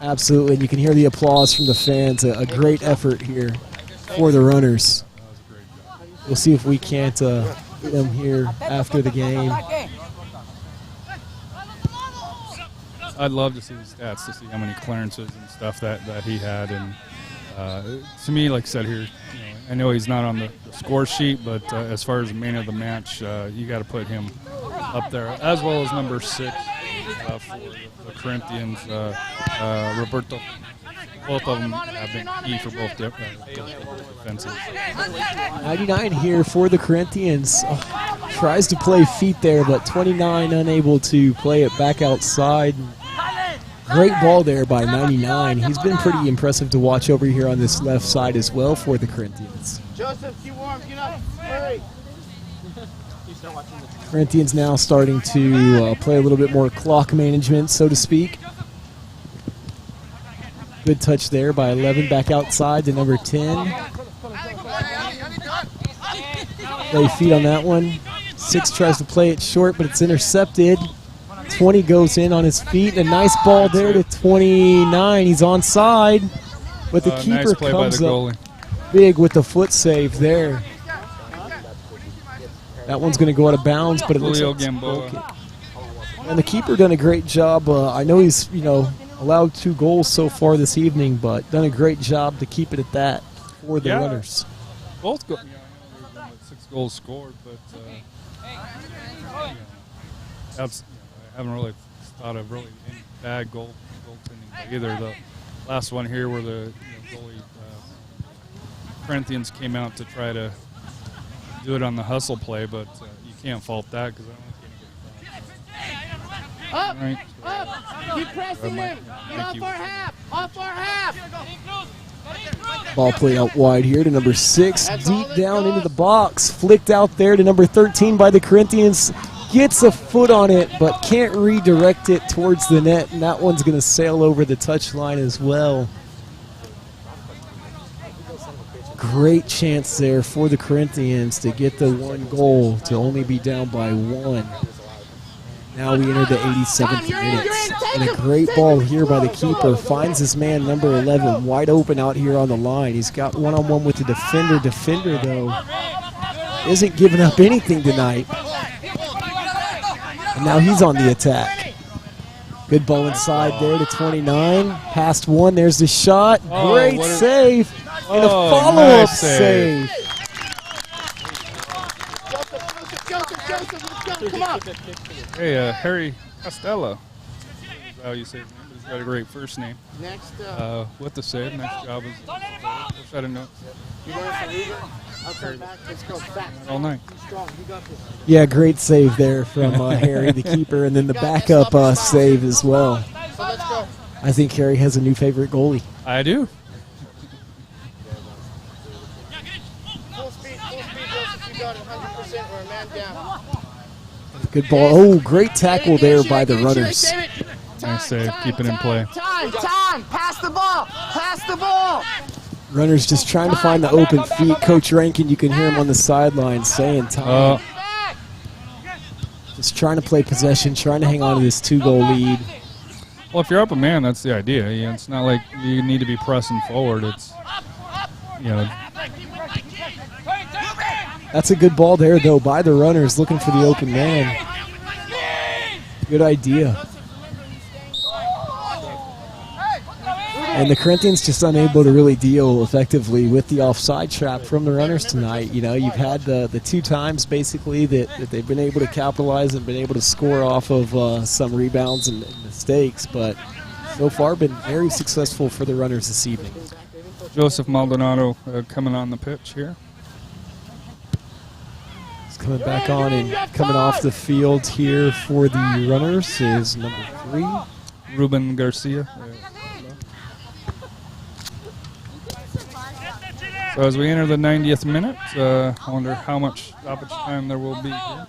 Absolutely, and you can hear the applause from the fans. A great effort here for the runners. We'll see if we can't get them here after the game. I'd love to see the stats to see how many clearances and stuff that he had. And to me, like I said here, I know he's not on the score sheet, but as far as man of the match, you got to put him up there, as well as number 6 for the Corinthians, Roberto. Both of them have been key for both defenses. 99 here for the Corinthians. Tries to play feet there, but 29 unable to play it back outside. Great ball there by 99. He's been pretty impressive to watch over here on this left side as well for the Corinthians. Joseph, keep warm, get up, hurry. Corinthians now starting to play a little bit more clock management, so to speak. Good touch there by 11, back outside to number 10. Play feet on that one. 6 tries to play it short, but it's intercepted. 20 goes in on his feet. A nice ball there to 29. He's onside, but the keeper nice play comes by the up goalie. big with the foot save there. That one's going to go out of bounds, but it looks Julio like it's a goal Gamboa. kick. And the keeper done a great job. I know he's allowed 2 goals so far this evening, but done a great job to keep it at that for the runners. Both go. Yeah, I know 6 goals scored, but that's. I haven't really thought of really any bad goaltending either. The last one here where the goalie Corinthians came out to try to do it on the hustle play, but you can't fault that because I don't think Up, Right. up, keep pressing him. Get off our half. Ball play out wide here to number 6, deep down into the box. Flicked out there to number 13 by the Corinthians. Gets a foot on it, but can't redirect it towards the net, and that one's going to sail over the touchline as well. Great chance there for the Corinthians to get the 1 goal, to only be down by 1. Now we enter the 87th minute. And a great ball here by the keeper. Finds his man, number 11, wide open out here on the line. He's got one-on-one with the defender. Defender, though, isn't giving up anything tonight. And now he's on the attack. Good ball inside there to 29. Past 1, there's the shot. Great save. And a follow-up nice save. Joseph, let's go. Come on. Hey, Harry Costello. Is how you say his name, but he's got a great first name. Next, With the save, nice job. Wish I didn't know. you going for Ruben? Outside back. Let's go. Back. All night. Strong. You got this. Yeah, great save there from Harry, the keeper, and then the backup save as well. So let's go. I think Harry has a new favorite goalie. I do. Good ball. Oh, great tackle there by the runners. Nice save. Keep it in play. Time. Pass the ball. Runners just trying to find the open feet. Coach Rankin, you can hear him on the sideline saying time. Just trying to play possession, trying to hang on to this 2-goal lead. Well, if you're up a man, that's the idea. It's not like you need to be pressing forward. It's, That's a good ball there, though, by the runners looking for the open man. Good idea. And the Corinthians just unable to really deal effectively with the offside trap from the runners tonight. You've had the 2 times, basically, that they've been able to capitalize and been able to score off of some rebounds and mistakes, but so far been very successful for the runners this evening. Joseph Maldonado coming on the pitch here. He's coming back on and coming off the field here for the runners is number 3. Ruben Garcia. So as we enter the 90th minute, I wonder how much stoppage time there will be here.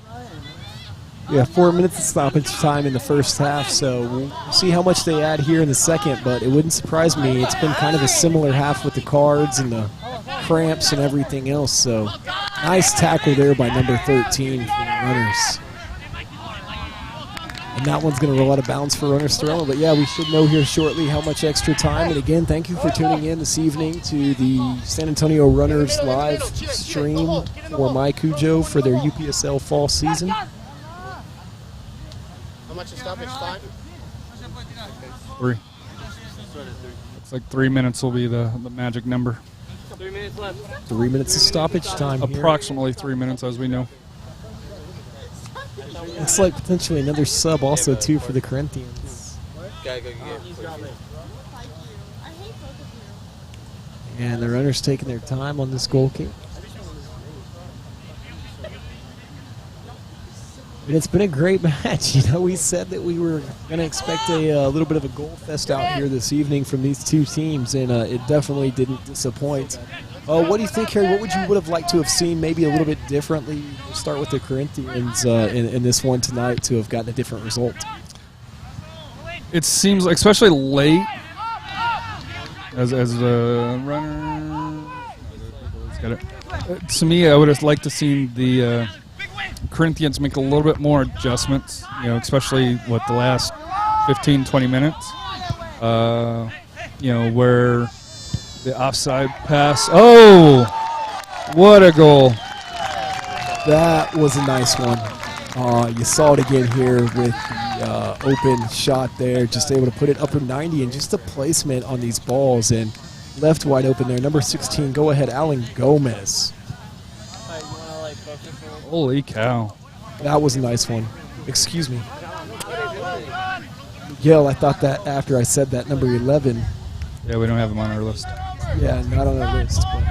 Yeah, 4 minutes of stoppage time in the first half, so we'll see how much they add here in the second, but it wouldn't surprise me. It's been kind of a similar half with the cards and the cramps and everything else, so nice tackle there by number 13 for the runners. And that one's going to roll out of bounds for runners Throw. But, yeah, we should know here shortly how much extra time. And, again, thank you for tuning in this evening to the San Antonio Runners live stream for My Cujo for their UPSL fall season. How much is stoppage time? 3. It's like 3 minutes will be the magic number. 3 minutes left. 3 minutes of stoppage time here. Approximately 3 minutes, as we know. It's like potentially another sub also, too, for the Corinthians. Gotta go get it. And the runners taking their time on this goal kick. And it's been a great match. We said that we were going to expect a little bit of a goal fest out here this evening from these 2 teams, and it definitely didn't disappoint. What do you think, Harry? What would have liked to have seen maybe a little bit differently? We'll start with the Corinthians in this one tonight to have gotten a different result. It seems like, especially late, as the runner. To me, I would have liked to see the Corinthians make a little bit more adjustments. Especially the last 15, 20 minutes. Where the offside pass. Oh, what a goal. That was a nice one. You saw it again here with the open shot there. Just able to put it upper 90 and just the placement on these balls and left wide open there. Number 16, go ahead, Alan Gomez. Holy cow. That was a nice one. Excuse me. Miguel, I thought that after I said that, number 11. Yeah, we don't have him on our list. Yeah, not on our list. But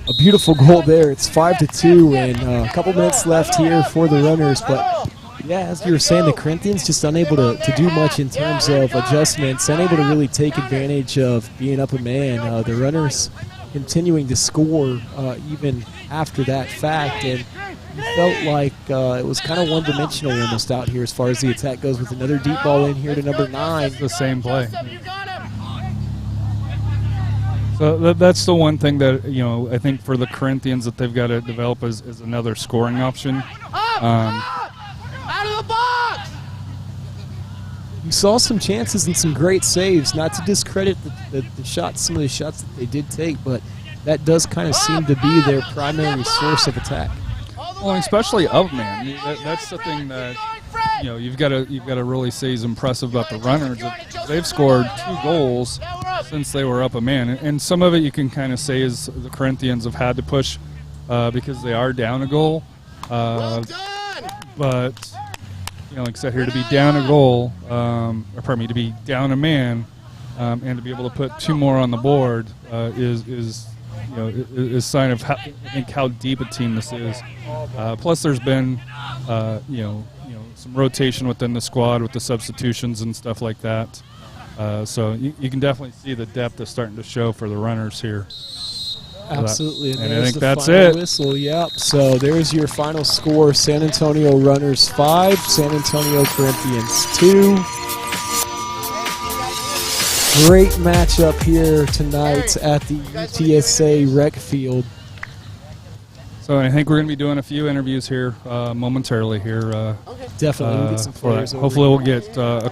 a beautiful goal there. It's 5-2, and a couple minutes left here for the runners. But, yeah, as you were saying, the Corinthians just unable to do much in terms of adjustments, unable to really take advantage of being up a man. The runners continuing to score even after that fact, and you felt like it was kind of one-dimensional almost out here as far as the attack goes, with another deep ball in here to number 9. The same play. So that's the one thing that, I think for the Corinthians that they've got to develop is another scoring option. Out of the box! You saw some chances and some great saves, not to discredit the shots, some of the shots that they did take, but that does kind of seem to be their primary source of attack. Well, especially of man. That's the thing that you've got to really say is impressive about the runners. They've scored 2 goals since they were up a man, and some of it you can kind of say is the Corinthians have had to push because they are down a goal. But like I said here, to be down a goal, to be down a man, and to be able to put 2 more on the board is sign of how deep a team this is. Plus, there's been some rotation within the squad with the substitutions and stuff like that. So you can definitely see the depth is starting to show for the runners here. Absolutely. And I there's think the that's final it. whistle. Yep. So there's your final score. San Antonio Runners 5, San Antonio Corinthians 2. Great matchup here tonight at the UTSA Rec Field. So I think we're going to be doing a few interviews here momentarily here. Definitely, we'll get some for that. players over Hopefully, here. we'll get a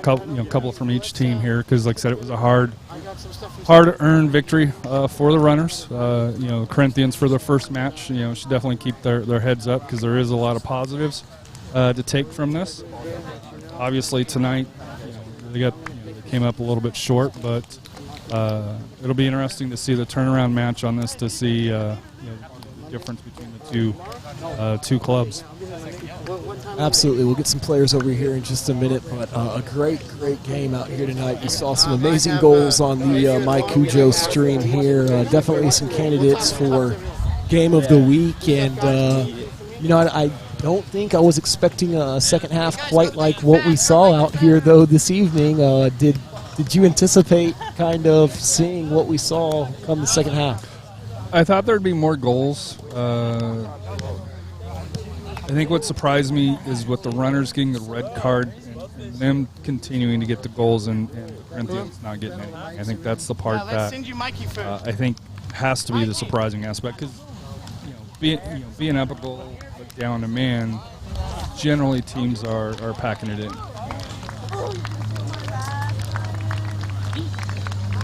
couple from each team here because, like I said, it was a hard-earned victory for the runners. Corinthians for their first match, should definitely keep their heads up because there is a lot of positives to take from this. Obviously, tonight they came up a little bit short, but it'll be interesting to see the turnaround match on this to see the difference between the two clubs. Absolutely. We'll get some players over here in just a minute, but a great game out here tonight. We saw some amazing goals on the Mike Cujo stream here. Definitely some candidates for Game of the Week. And, I don't think I was expecting a second half quite like what we saw out here, though, this evening. Did you anticipate kind of seeing what we saw come the second half? I thought there'd be more goals. I think what surprised me is with the runners getting the red card and them continuing to get the goals and the Corinthians not getting any. I think that's the part that I think has to be the surprising aspect because being up a goal but down a man, generally teams are packing it in.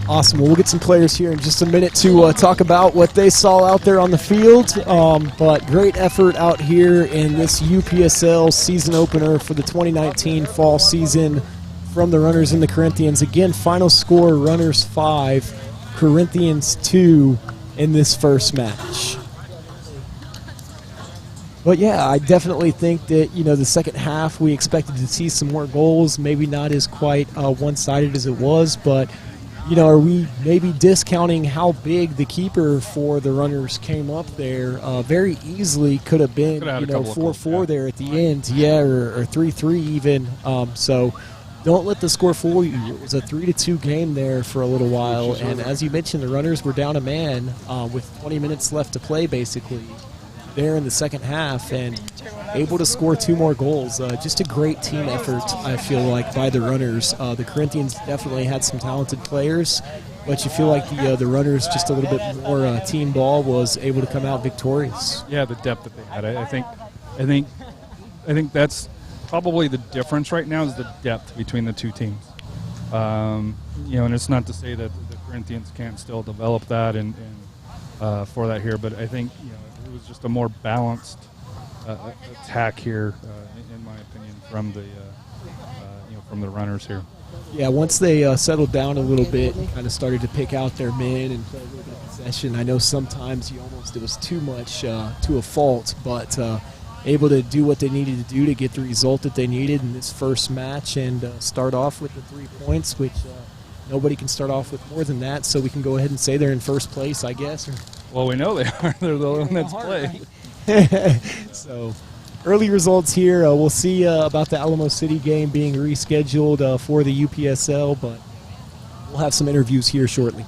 Awesome. Well, we'll get some players here in just a minute to talk about what they saw out there on the field. But great effort out here in this UPSL season opener for the 2019 fall season from the Runners and the Corinthians. Again, final score, Runners 5, Corinthians 2 in this first match. But yeah, I definitely think that, the second half we expected to see some more goals, maybe not as quite one-sided as it was, but are we maybe discounting how big the keeper for the Runners came up there? Very easily could have been, 4-4 there at the end, or 3-3 even. So don't let the score fool you. It was a 3-2 game there for a little while, and as you mentioned, the Runners were down a man with 20 minutes left to play, basically, there in the second half, and able to score 2 more goals. Just a great team effort, I feel like, by the Runners. The Corinthians definitely had some talented players, but you feel like the Runners, just a little bit more team ball, was able to come out victorious. Yeah, the depth that they had. I think that's probably the difference right now is the depth between the two teams. And it's not to say that the Corinthians can't still develop that and for that here, but I think it was just a more balanced attack here, in my opinion, from the Runners here. Yeah, once they settled down a little bit and kind of started to pick out their men and play a little bit of possession, I know sometimes it was too much to a fault, but able to do what they needed to do to get the result that they needed in this first match and start off with the 3 points, which nobody can start off with more than that, so we can go ahead and say they're in first place, I guess. Well, we know they are. They're the one that's played. So, early results here. We'll see about the Alamo City game being rescheduled for the UPSL, but we'll have some interviews here shortly.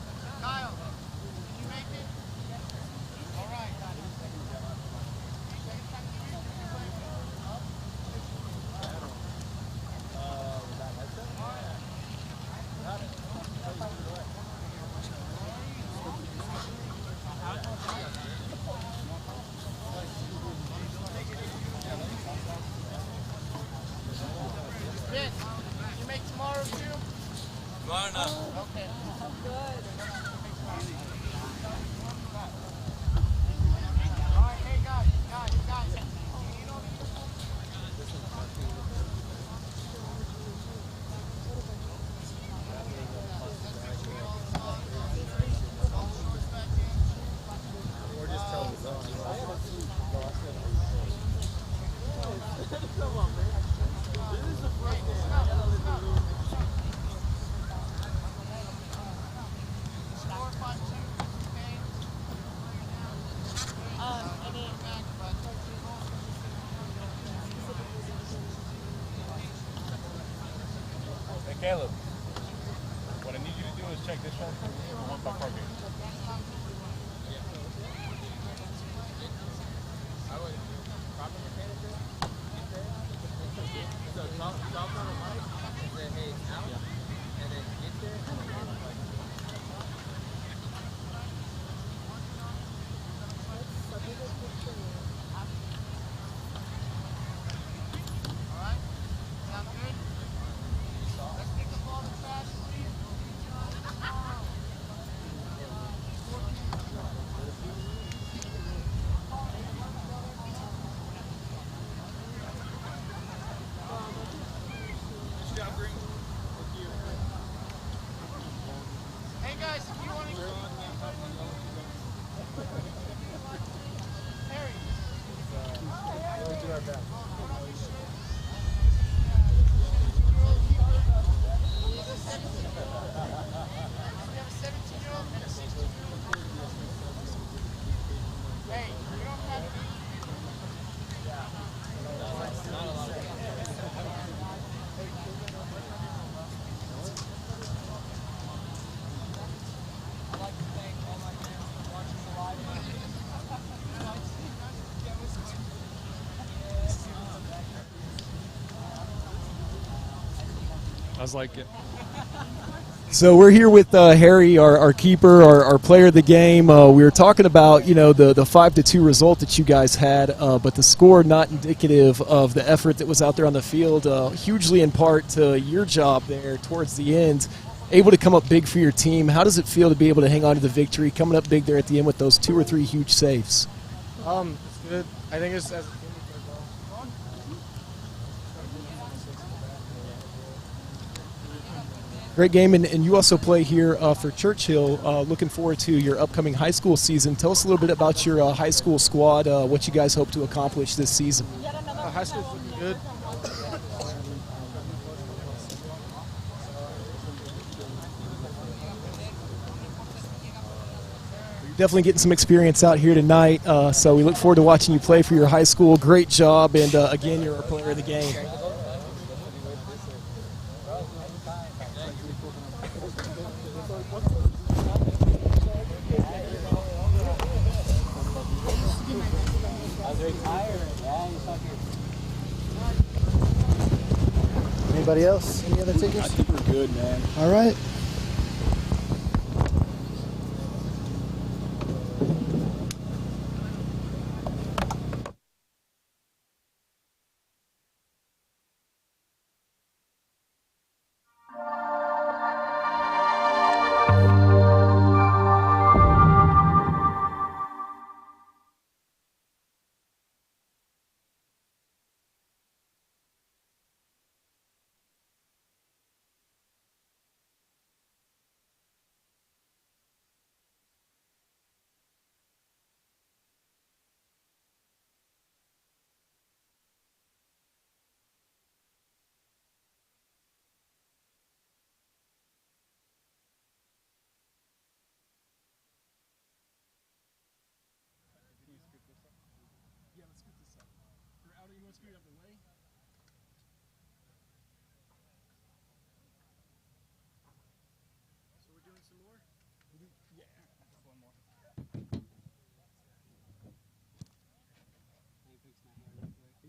Caleb, what I need you to do is check this one by parking. Hey guys, if you want to Harry. We'll do our best. Hey, you don't have to. I was like, So we're here with Harry, our keeper, our player of the game. We were talking about the 5-2 result that you guys had, but the score not indicative of the effort that was out there on the field. Hugely in part to your job there towards the end, able to come up big for your team. How does it feel to be able to hang on to the victory, coming up big there at the end with those 2 or 3 huge saves? It's good. I think it's as a team we played well. Great game, and you also play here for Churchill. Looking forward to your upcoming high school season. Tell us a little bit about your high school squad, what you guys hope to accomplish this season. High school's looking good. Definitely getting some experience out here tonight, so we look forward to watching you play for your high school. Great job, and again, you're our player of the game. Anybody else? Any other tickets? I think we're good, man. All right.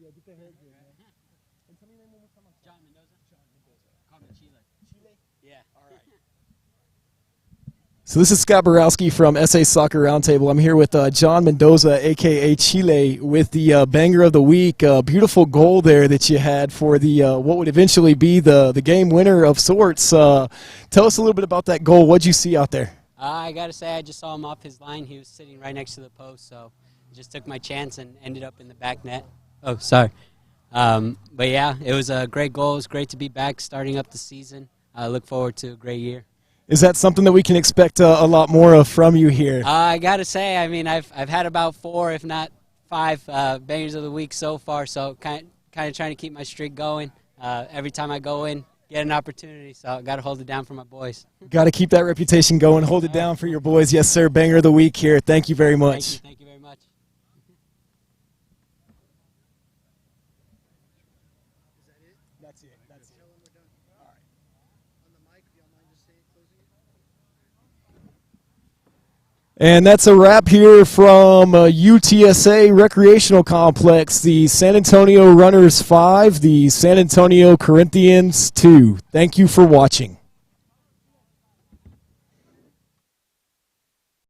Yeah, get the hair good, man. And tell me your name one more time. John Mendoza. John Mendoza. Call me Chile. Chile? Yeah. All right. So this is Scott Borowski from SA Soccer Roundtable. I'm here with John Mendoza, a.k.a. Chile, with the banger of the week. Beautiful goal there that you had for the what would eventually be the game winner of sorts. Tell us a little bit about that goal. What'd you see out there? I got to say, I just saw him off his line. He was sitting right next to the post, so I just took my chance and ended up in the back net. Oh, sorry. But, yeah, it was a great goal. It was great to be back starting up the season. I look forward to a great year. Is that something that we can expect a lot more of from you here? I got to say, I mean, I've had about 4, if not 5, bangers of the week so far, so kind of trying to keep my streak going. Every time I go in, get an opportunity, so I got to hold it down for my boys. Got to keep that reputation going. Hold it down for your boys. Yes, sir. Banger of the week here. Thank you very much. Thank you very much. That's it. That's it. All right. And that's a wrap here from UTSA Recreational Complex. The San Antonio Runners 5, the San Antonio Corinthians 2. Thank you for watching.